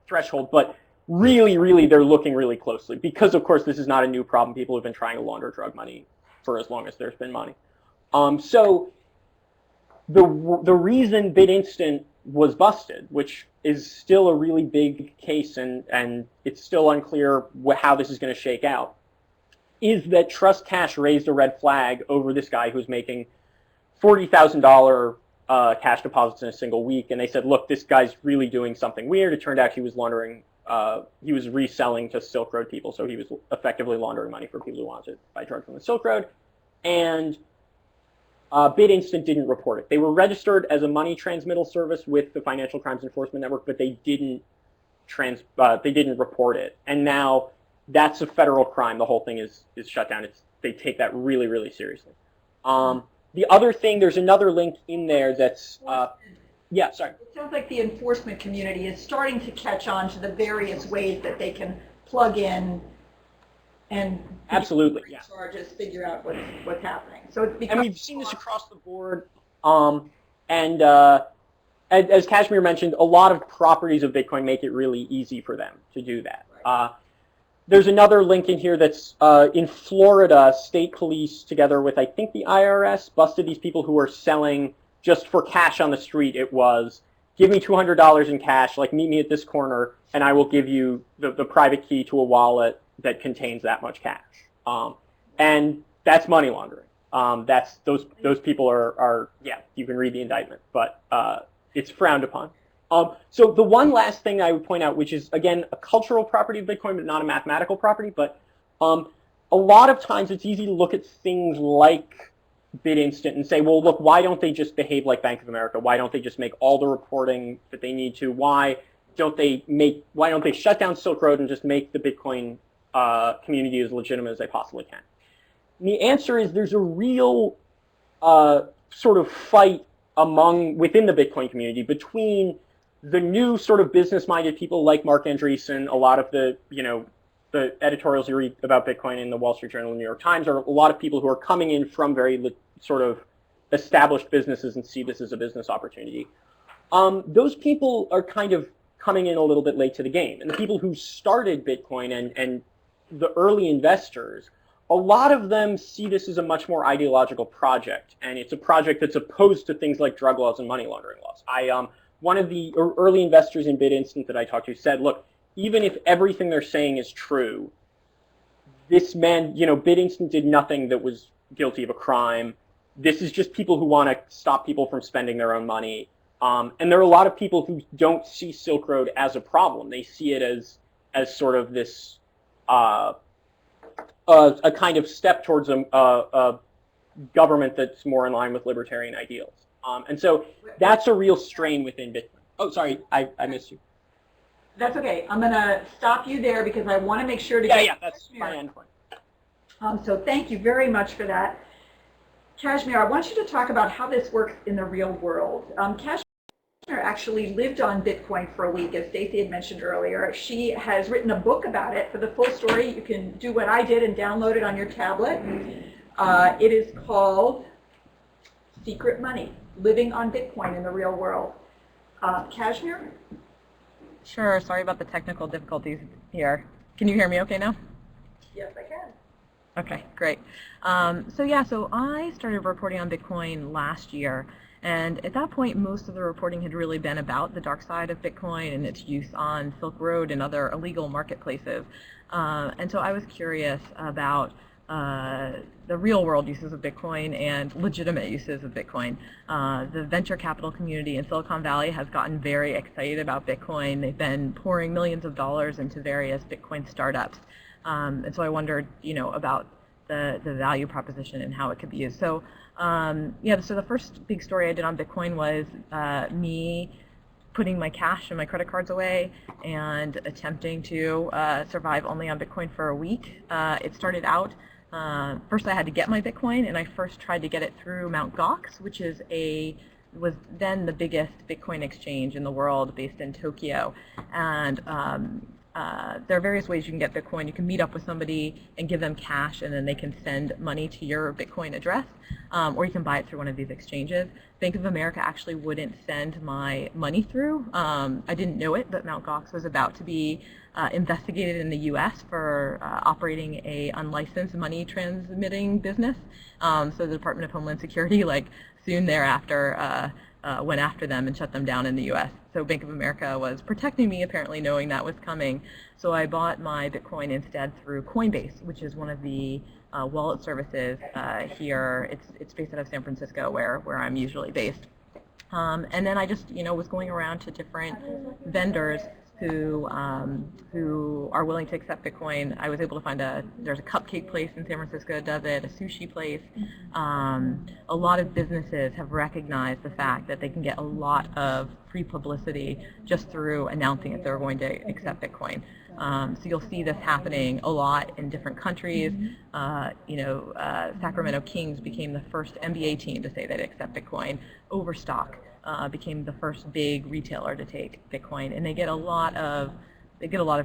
threshold, but really, they're looking really closely because, of course, this is not a new problem. People have been trying to launder drug money for as long as there's been money. So the reason BitInstant was busted, which is still a really big case, and it's still unclear how this is going to shake out, is that Trust Cash raised a red flag over this guy who's making $40,000 cash deposits in a single week, and they said, look, this guy's really doing something weird. It turned out he was laundering, he was reselling to Silk Road people, so he was effectively laundering money for people who wanted to buy drugs on the Silk Road, and BitInstant didn't report it. They were registered as a money transmittal service with the Financial Crimes Enforcement Network, but they didn't report it. And now that's a federal crime. The whole thing is shut down. They take that really seriously. The other thing, there's another link in there that's yeah, sorry. It sounds like the enforcement community is starting to catch on to the various ways that they can plug in and absolutely, yeah, charges, figure out what's happening. So it's and we've seen this across the board. And as Kashmir mentioned, a lot of properties of Bitcoin make it really easy for them to do that. Right. There's another link in here that's in Florida, state police together with I think the IRS busted these people who were selling just for cash on the street. It was, give me $200 in cash, like meet me at this corner, and I will give you the private key to a wallet that contains that much cash. And that's money laundering. That's those people are yeah, you can read the indictment, but it's frowned upon. So the one last thing I would point out, which is again a cultural property of Bitcoin, but not a mathematical property, but a lot of times it's easy to look at things like BitInstant and say, well, look, why don't they just behave like Bank of America? Why don't they just make all the reporting that they need to? Why don't they shut down Silk Road and just make the Bitcoin community as legitimate as they possibly can? And the answer is there's a real sort of fight within the Bitcoin community between the new sort of business-minded people like Mark Andreessen. A lot of the editorials you read about Bitcoin in the Wall Street Journal and New York Times are a lot of people who are coming in from very sort of established businesses and see this as a business opportunity. Those people are kind of coming in a little bit late to the game. And the people who started Bitcoin and the early investors, a lot of them see this as a much more ideological project, and it's a project that's opposed to things like drug laws and money laundering laws. One of the early investors in BitInstant that I talked to said, look, even if everything they're saying is true, this man, BitInstant did nothing that was guilty of a crime. This is just people who want to stop people from spending their own money. And there are a lot of people who don't see Silk Road as a problem. They see it as sort of this a kind of step towards a government that's more in line with libertarian ideals. And so that's a real strain within Bitcoin. Oh, sorry, I missed you. That's okay. I'm going to stop you there because I want to make sure to Yeah, that's my end point. So thank you very much for that. Kashmir, I want you to talk about how this works in the real world. Kashmir actually lived on Bitcoin for a week, as Staci had mentioned earlier. She has written a book about it. For the full story, you can do what I did and download it on your tablet. It is called Secret Money, Living on Bitcoin in the Real World. Kashmir? Sure, sorry about the technical difficulties here. Can you hear me okay now? Yes, I can. Okay, great. So I started reporting on Bitcoin last year, and at that point most of the reporting had really been about the dark side of Bitcoin and its use on Silk Road and other illegal marketplaces. And so I was curious about the real world uses of Bitcoin and legitimate uses of Bitcoin. The venture capital community in Silicon Valley has gotten very excited about Bitcoin. They've been pouring millions of dollars into various Bitcoin startups. And so I wondered, about the value proposition and how it could be used. So so the first big story I did on Bitcoin was me putting my cash and my credit cards away and attempting to survive only on Bitcoin for a week. It started out, first I had to get my Bitcoin, and I first tried to get it through Mt. Gox, which was then the biggest Bitcoin exchange in the world based in Tokyo. And there are various ways you can get Bitcoin. You can meet up with somebody and give them cash, and then they can send money to your Bitcoin address, or you can buy it through one of these exchanges. Bank of America actually wouldn't send my money through. I didn't know it, but Mt. Gox was about to be investigated in the U.S. for operating a unlicensed money transmitting business. So the Department of Homeland Security, like soon thereafter, went after them and shut them down in the U.S. So Bank of America was protecting me, apparently knowing that was coming. So I bought my Bitcoin instead through Coinbase, which is one of the wallet services here. It's based out of San Francisco, where I'm usually based. And then I just, was going around to different vendors who are willing to accept Bitcoin. I was able to find there's a cupcake place in San Francisco that does it, a sushi place. A lot of businesses have recognized the fact that they can get a lot of free publicity just through announcing that they're going to accept Bitcoin. So you'll see this happening a lot in different countries. Sacramento Kings became the first NBA team to say they'd accept Bitcoin. Overstock became the first big retailer to take Bitcoin, and they get a lot of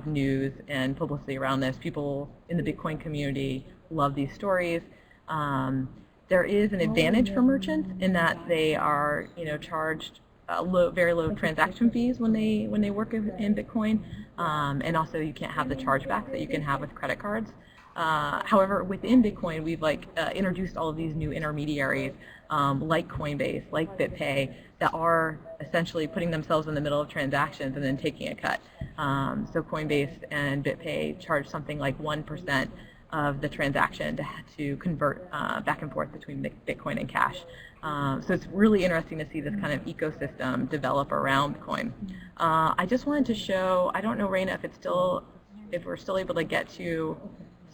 news and publicity around this. People in the Bitcoin community love these stories. There is an advantage for merchants in that they are, charged very low transaction fees when they work in Bitcoin, and also you can't have the chargebacks that you can have with credit cards. However, within Bitcoin, we've introduced all of these new intermediaries, like Coinbase, like BitPay, that are essentially putting themselves in the middle of transactions and then taking a cut. So Coinbase and BitPay charge something like 1% of the transaction to convert back and forth between Bitcoin and cash. So it's really interesting to see this kind of ecosystem develop around Bitcoin. I just wanted to show, I don't know, Raina, if we're still able to get to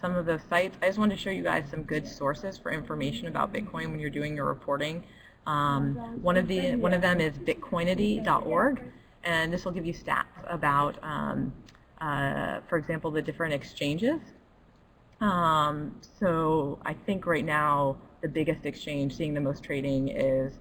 some of those sites. I just wanted to show you guys some good sources for information about Bitcoin when you're doing your reporting. One of them is bitcoinity.org, and this will give you stats about, for example, the different exchanges. So I think right now the biggest exchange seeing the most trading is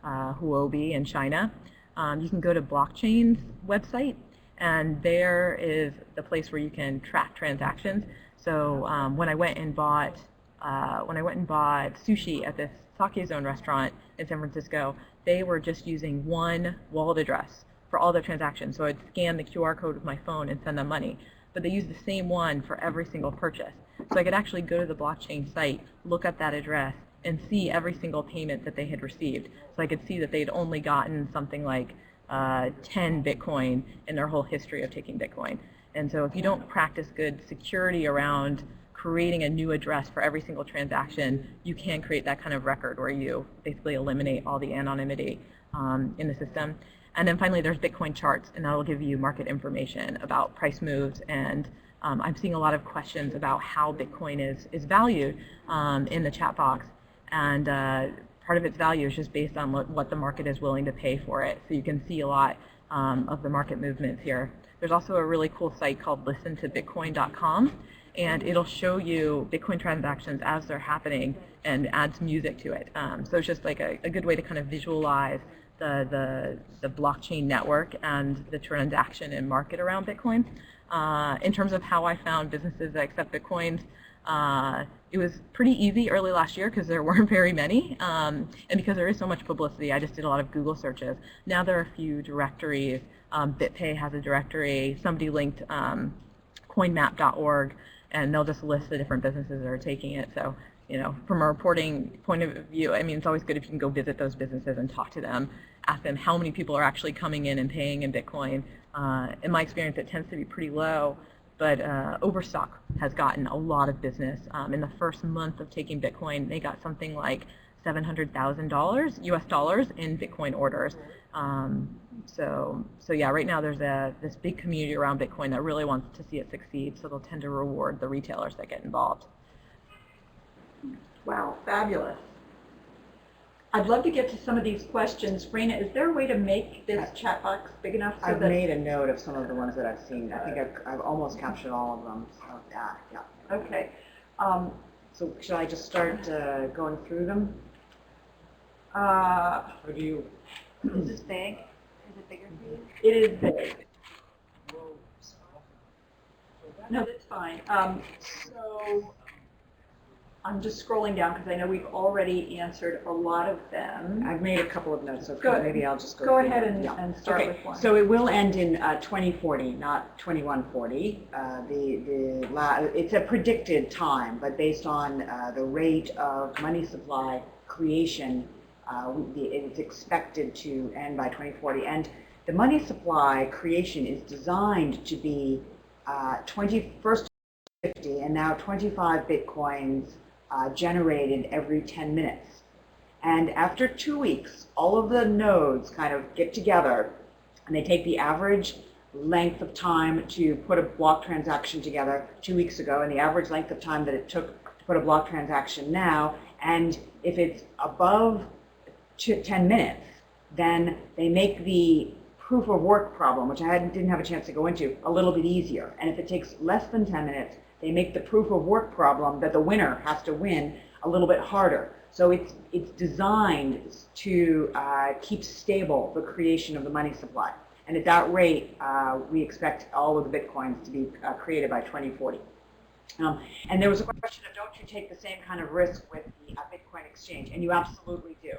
Huobi in China. You can go to Blockchain's website, and there is the place where you can track transactions. So when I went and bought sushi at this Sake Zone restaurant in San Francisco, they were just using one wallet address for all their transactions. So I'd scan the QR code with my phone and send them money. But they used the same one for every single purchase. So I could actually go to the blockchain site, look up that address, and see every single payment that they had received. So I could see that they'd only gotten something like 10 Bitcoin in their whole history of taking Bitcoin. And so if you don't practice good security around creating a new address for every single transaction, you can create that kind of record where you basically eliminate all the anonymity in the system. And then finally, there's Bitcoin charts, and that will give you market information about price moves. And I'm seeing a lot of questions about how Bitcoin is valued in the chat box. And part of its value is just based on what the market is willing to pay for it. So you can see a lot of the market movements here. There's also a really cool site called listentobitcoin.com, and it'll show you Bitcoin transactions as they're happening and adds music to it. So it's just like a good way to kind of visualize the blockchain network and the transaction and market around Bitcoin. In terms of how I found businesses that accept Bitcoins, it was pretty easy early last year because there weren't very many, and because there is so much publicity, I just did a lot of Google searches. Now there are a few directories. BitPay has a directory. Somebody linked coinmap.org, and they'll just list the different businesses that are taking it. So, from a reporting point of view, I mean, it's always good if you can go visit those businesses and talk to them, ask them how many people are actually coming in and paying in Bitcoin. In my experience, it tends to be pretty low, but Overstock has gotten a lot of business. In the first month of taking Bitcoin, they got something like $700,000 US dollars in Bitcoin orders. So yeah, right now there's this big community around Bitcoin that really wants to see it succeed, so they'll tend to reward the retailers that get involved. Wow, fabulous. I'd love to get to some of these questions. Raina, is there a way to make this chat box big enough so I've that... made a note of some of the ones that I've seen. I think I've almost captured all of them. So yeah. Okay. So should I just start going through them? Or do you? Is this big? Is it bigger for you? It is big. no, that's fine. So I'm just scrolling down because I know we've already answered a lot of them. I've made a couple of notes, so Go- maybe I'll just go Go through ahead them. and, Yeah. and start Okay, with one. so it will end in 2040, not 2140. It's a predicted time, but based on the rate of money supply creation, it's expected to end by 2040. And the money supply creation is designed to be 50, and now 25 bitcoins generated every 10 minutes. And after 2 weeks, all of the nodes kind of get together and they take the average length of time to put a block transaction together 2 weeks ago and the average length of time that it took to put a block transaction now. And if it's above 10 minutes, then they make the proof of work problem, which I didn't have a chance to go into, a little bit easier. And if it takes less than 10 minutes, they make the proof of work problem that the winner has to win a little bit harder. So it's designed to keep stable the creation of the money supply. And at that rate, we expect all of the bitcoins to be created by 2040. And there was a question of, don't you take the same kind of risk with the Bitcoin exchange? And you absolutely do.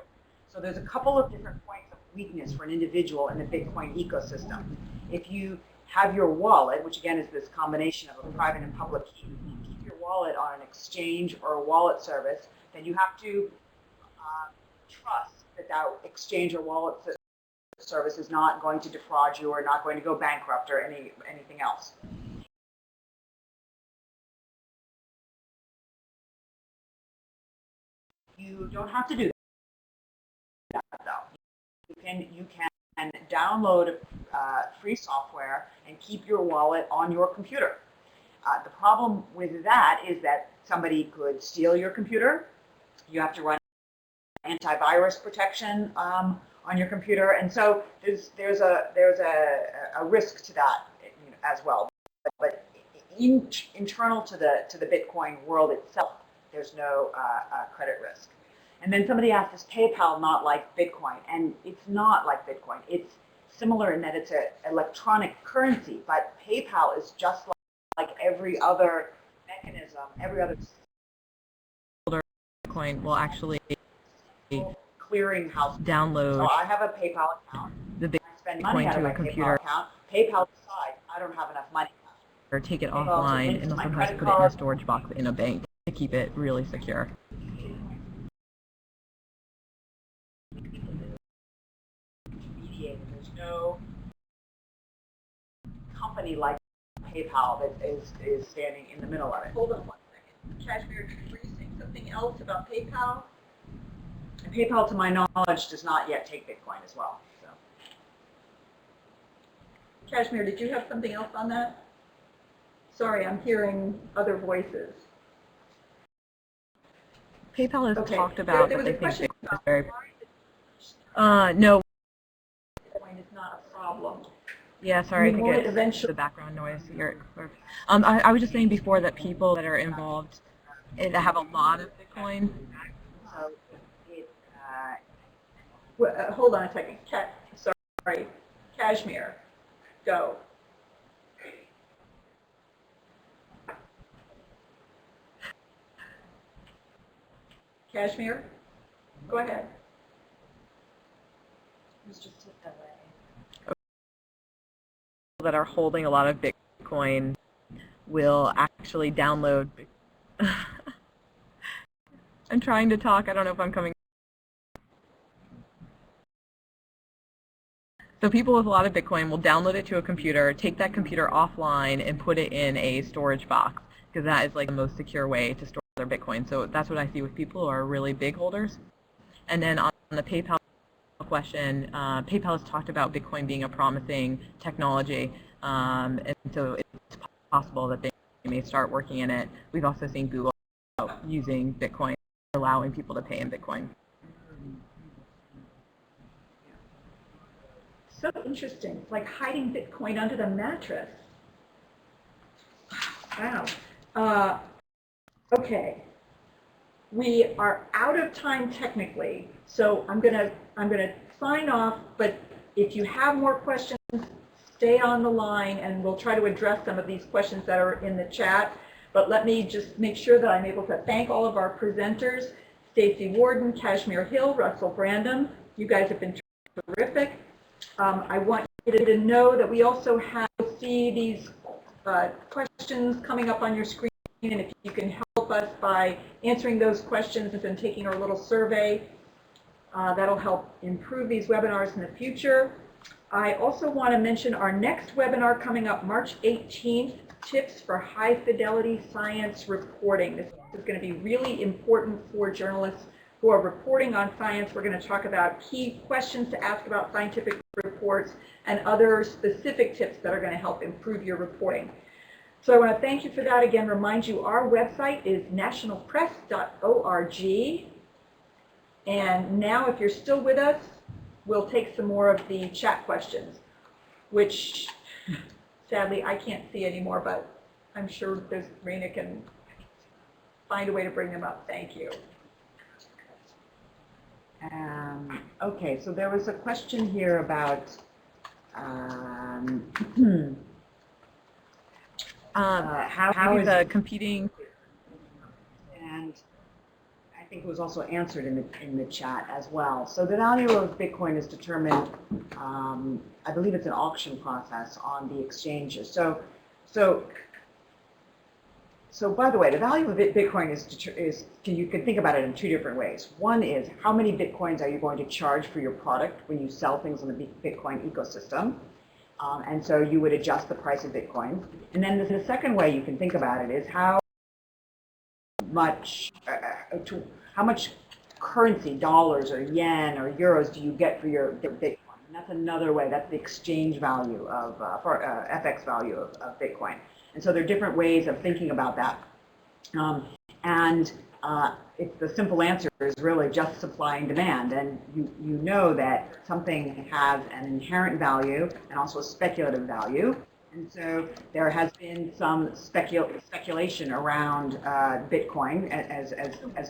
So there's a couple of different points of weakness for an individual in the Bitcoin ecosystem. If you have your wallet, which again is this combination of a private and public key, you keep your wallet on an exchange or a wallet service, then you have to trust that that exchange or wallet service is not going to defraud you or not going to go bankrupt or anything else. You don't have to do that though. You can download free software and keep your wallet on your computer. The problem with that is that somebody could steal your computer. You have to run antivirus protection on your computer, and so there's a risk to that as well. But internal to the Bitcoin world itself, there's no credit risk. And then somebody asked, is PayPal not like Bitcoin? And it's not like Bitcoin. It's similar in that it's an electronic currency, but PayPal is just like every other mechanism, every other Bitcoin will actually clearinghouse. download So I have a PayPal account. the I spend money Bitcoin out of to my a computer PayPal account. PayPal decides I don't have enough money. or take it PayPal offline, links and to they'll my sometimes credit put it in a card. storage box in a bank to keep it really secure. There's no company like PayPal that is standing in the middle of it. Hold on 1 second. Kashmir, were you saying something else about PayPal? And PayPal, to my knowledge, does not yet take Bitcoin as well. So. Kashmir, did you have something else on that? Sorry, I'm hearing other voices. PayPal has Okay. talked about there that was they a question think Bitcoin is about very. why No. Bitcoin is not a problem. Yeah, sorry, I mean, think will it it's eventually- the background noise. I was just saying before that people that are involved that have a lot of Bitcoin. So it, Well, hold on a second. Sorry. Kashmir, go. Kashmir, go ahead. That are holding a lot of Bitcoin will actually download. I'm trying to talk. I don't know if I'm coming. So people with a lot of Bitcoin will download it to a computer, take that computer offline, and put it in a storage box, because that is like the most secure way to store their Bitcoin. So that's what I see with people who are really big holders. And then on the PayPal question, PayPal has talked about Bitcoin being a promising technology, and so it's possible that they may start working in it. We've also seen Google using Bitcoin, allowing people to pay in Bitcoin. So interesting. It's like hiding Bitcoin under the mattress. Wow. Okay. We are out of time technically, so I'm gonna sign off. But if you have more questions, stay on the line and we'll try to address some of these questions that are in the chat. But let me just make sure that I'm able to thank all of our presenters, Staci Warden, Kashmir Hill, Russell Brandom. You guys have been terrific. I want you to know that we also see these questions coming up on your screen, and if you can help us by answering those questions and taking our little survey, that'll help improve these webinars in the future. I also want to mention our next webinar coming up March 18th, Tips for High Fidelity Science Reporting. This is going to be really important for journalists who are reporting on science. We're going to talk about key questions to ask about scientific reports and other specific tips that are going to help improve your reporting. So I want to thank you for that. Again, remind you our website is nationalpress.org. And now, if you're still with us, we'll take some more of the chat questions, which sadly I can't see anymore, but I'm sure Rena can find a way to bring them up. Thank you. Okay, so there was a question here about how is the competing, and I think it was also answered in the chat as well. So the value of Bitcoin is determined, I believe it's an auction process on the exchanges. So by the way, the value of Bitcoin is you can think about it in two different ways. One is how many Bitcoins are you going to charge for your product when you sell things in the Bitcoin ecosystem? And so you would adjust the price of Bitcoin. And then the second way you can think about it is how much currency, dollars or yen or euros, do you get for your Bitcoin? And that's another way. That's the exchange value of FX value of Bitcoin. And so there are different ways of thinking about that. The simple answer is really just supply and demand. And you know that something has an inherent value and also a speculative value. And so there has been some speculation around Bitcoin, as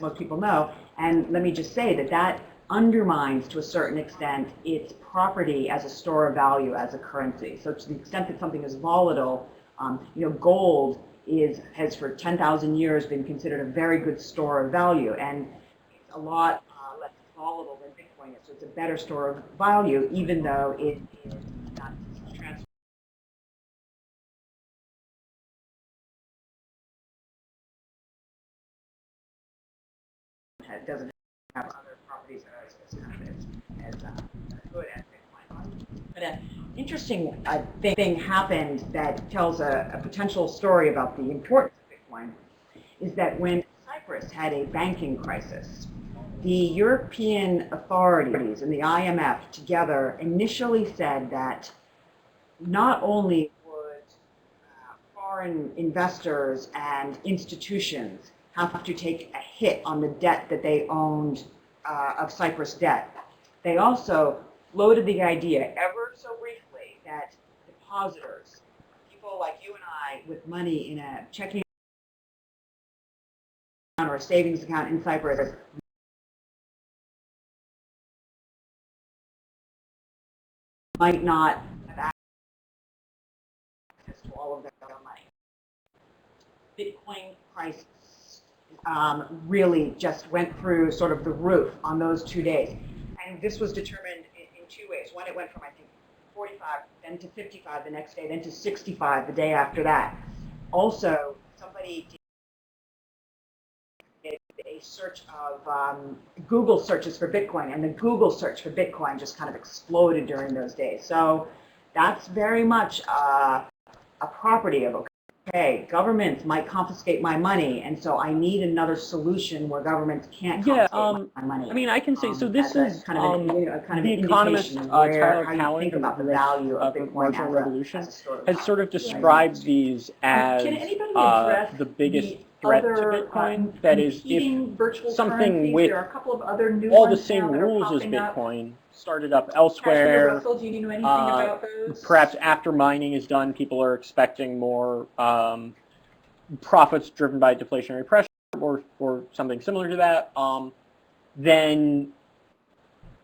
most people know. And let me just say that undermines, to a certain extent, its property as a store of value, as a currency. So to the extent that something is volatile, gold has for 10,000 years been considered a very good store of value, and it's a lot less volatile than Bitcoin is. So it's a better store of value, even though it is not transferred. It doesn't have other properties as good as Bitcoin. But an interesting thing happened that tells a potential story about the importance of Bitcoin is that when Cyprus had a banking crisis, the European authorities and the IMF together initially said that not only would foreign investors and institutions have to take a hit on the debt that they owned of Cyprus debt, they also floated the idea ever so briefly that depositors, people like you and I with money in a checking account or a savings account in Cyprus, might not have access to all of their money. Bitcoin prices really just went through sort of the roof on those 2 days. And this was determined in two ways. One, it went from, I think, 45, then to 55 the next day, then to 65 the day after that. Also, somebody did a search of Google searches for Bitcoin, and the Google search for Bitcoin just kind of exploded during those days. So that's very much a property of, okay, governments might confiscate my money, and so I need another solution where governments can't confiscate my money. I mean, I can say, so this is kind of the economist Tyler how you Cowen think of about the the value of the Bitcoin Marginal as Revolution a store of has value. sort of described these as Can anybody address the biggest the threat to other, Bitcoin. That is, competing if virtual something currencies? with There are a couple of other new all the ones same now that are rules as popping up. Bitcoin started up Kashmir, elsewhere, Russell, do you know anything about those? perhaps after mining is done, people are expecting more profits driven by deflationary pressure or something similar to that, then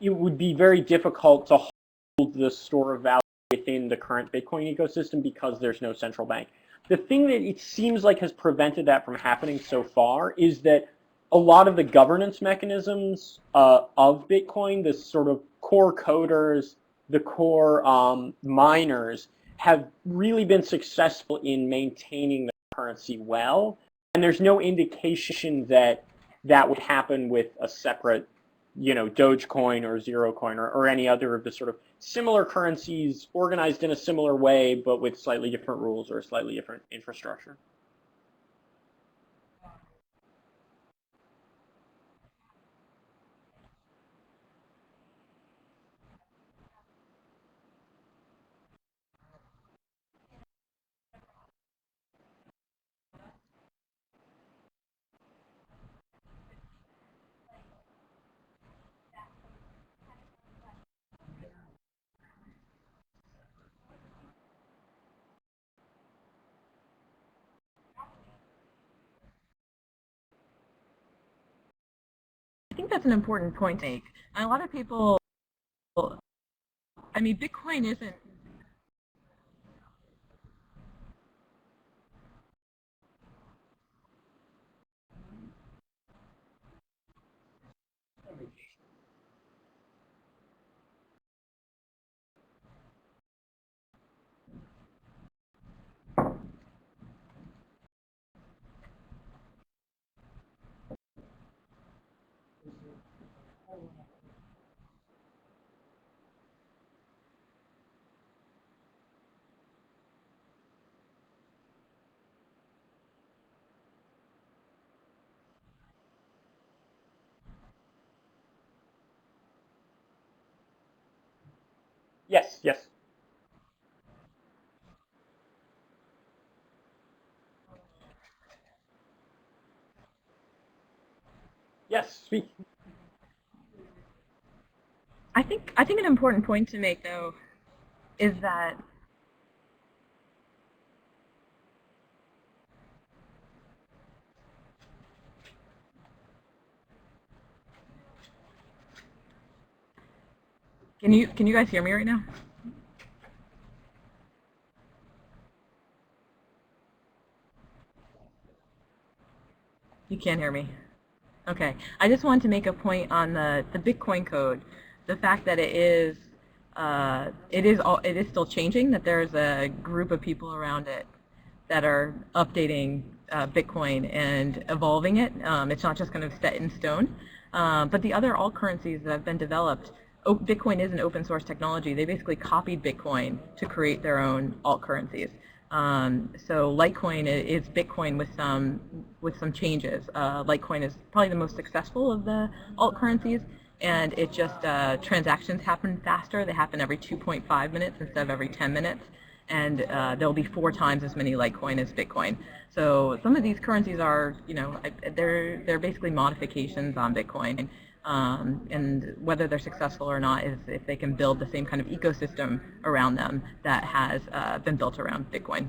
it would be very difficult to hold the store of value within the current Bitcoin ecosystem because there's no central bank. The thing that it seems like has prevented that from happening so far is that a lot of the governance mechanisms of Bitcoin, the sort of core coders, the core miners, have really been successful in maintaining the currency well. And there's no indication that that would happen with a separate, Dogecoin or Zerocoin or any other of the sort of similar currencies organized in a similar way, but with slightly different rules or a slightly different infrastructure. I think that's an important point to make. And a lot of people, I mean, Bitcoin isn't. Yes, yes. Yes, speak. I think an important point to make though is that can you guys hear me right now? You can't hear me. Okay. I just wanted to make a point on the Bitcoin code. The fact that it is still changing, that there's a group of people around it that are updating Bitcoin and evolving it. It's not just kind of set in stone. But the other altcurrencies that have been developed, Bitcoin is an open source technology. They basically copied Bitcoin to create their own altcurrencies. So Litecoin is Bitcoin with some changes. Litecoin is probably the most successful of the altcurrencies, and it just transactions happen faster. They happen every 2.5 minutes instead of every 10 minutes, and there'll be 4 times as many Litecoin as Bitcoin. So some of these currencies are, they're basically modifications on Bitcoin. And whether they're successful or not is if they can build the same kind of ecosystem around them that has been built around Bitcoin.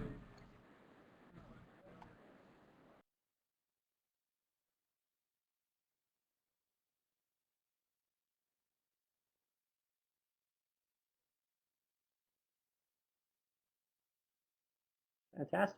Fantastic.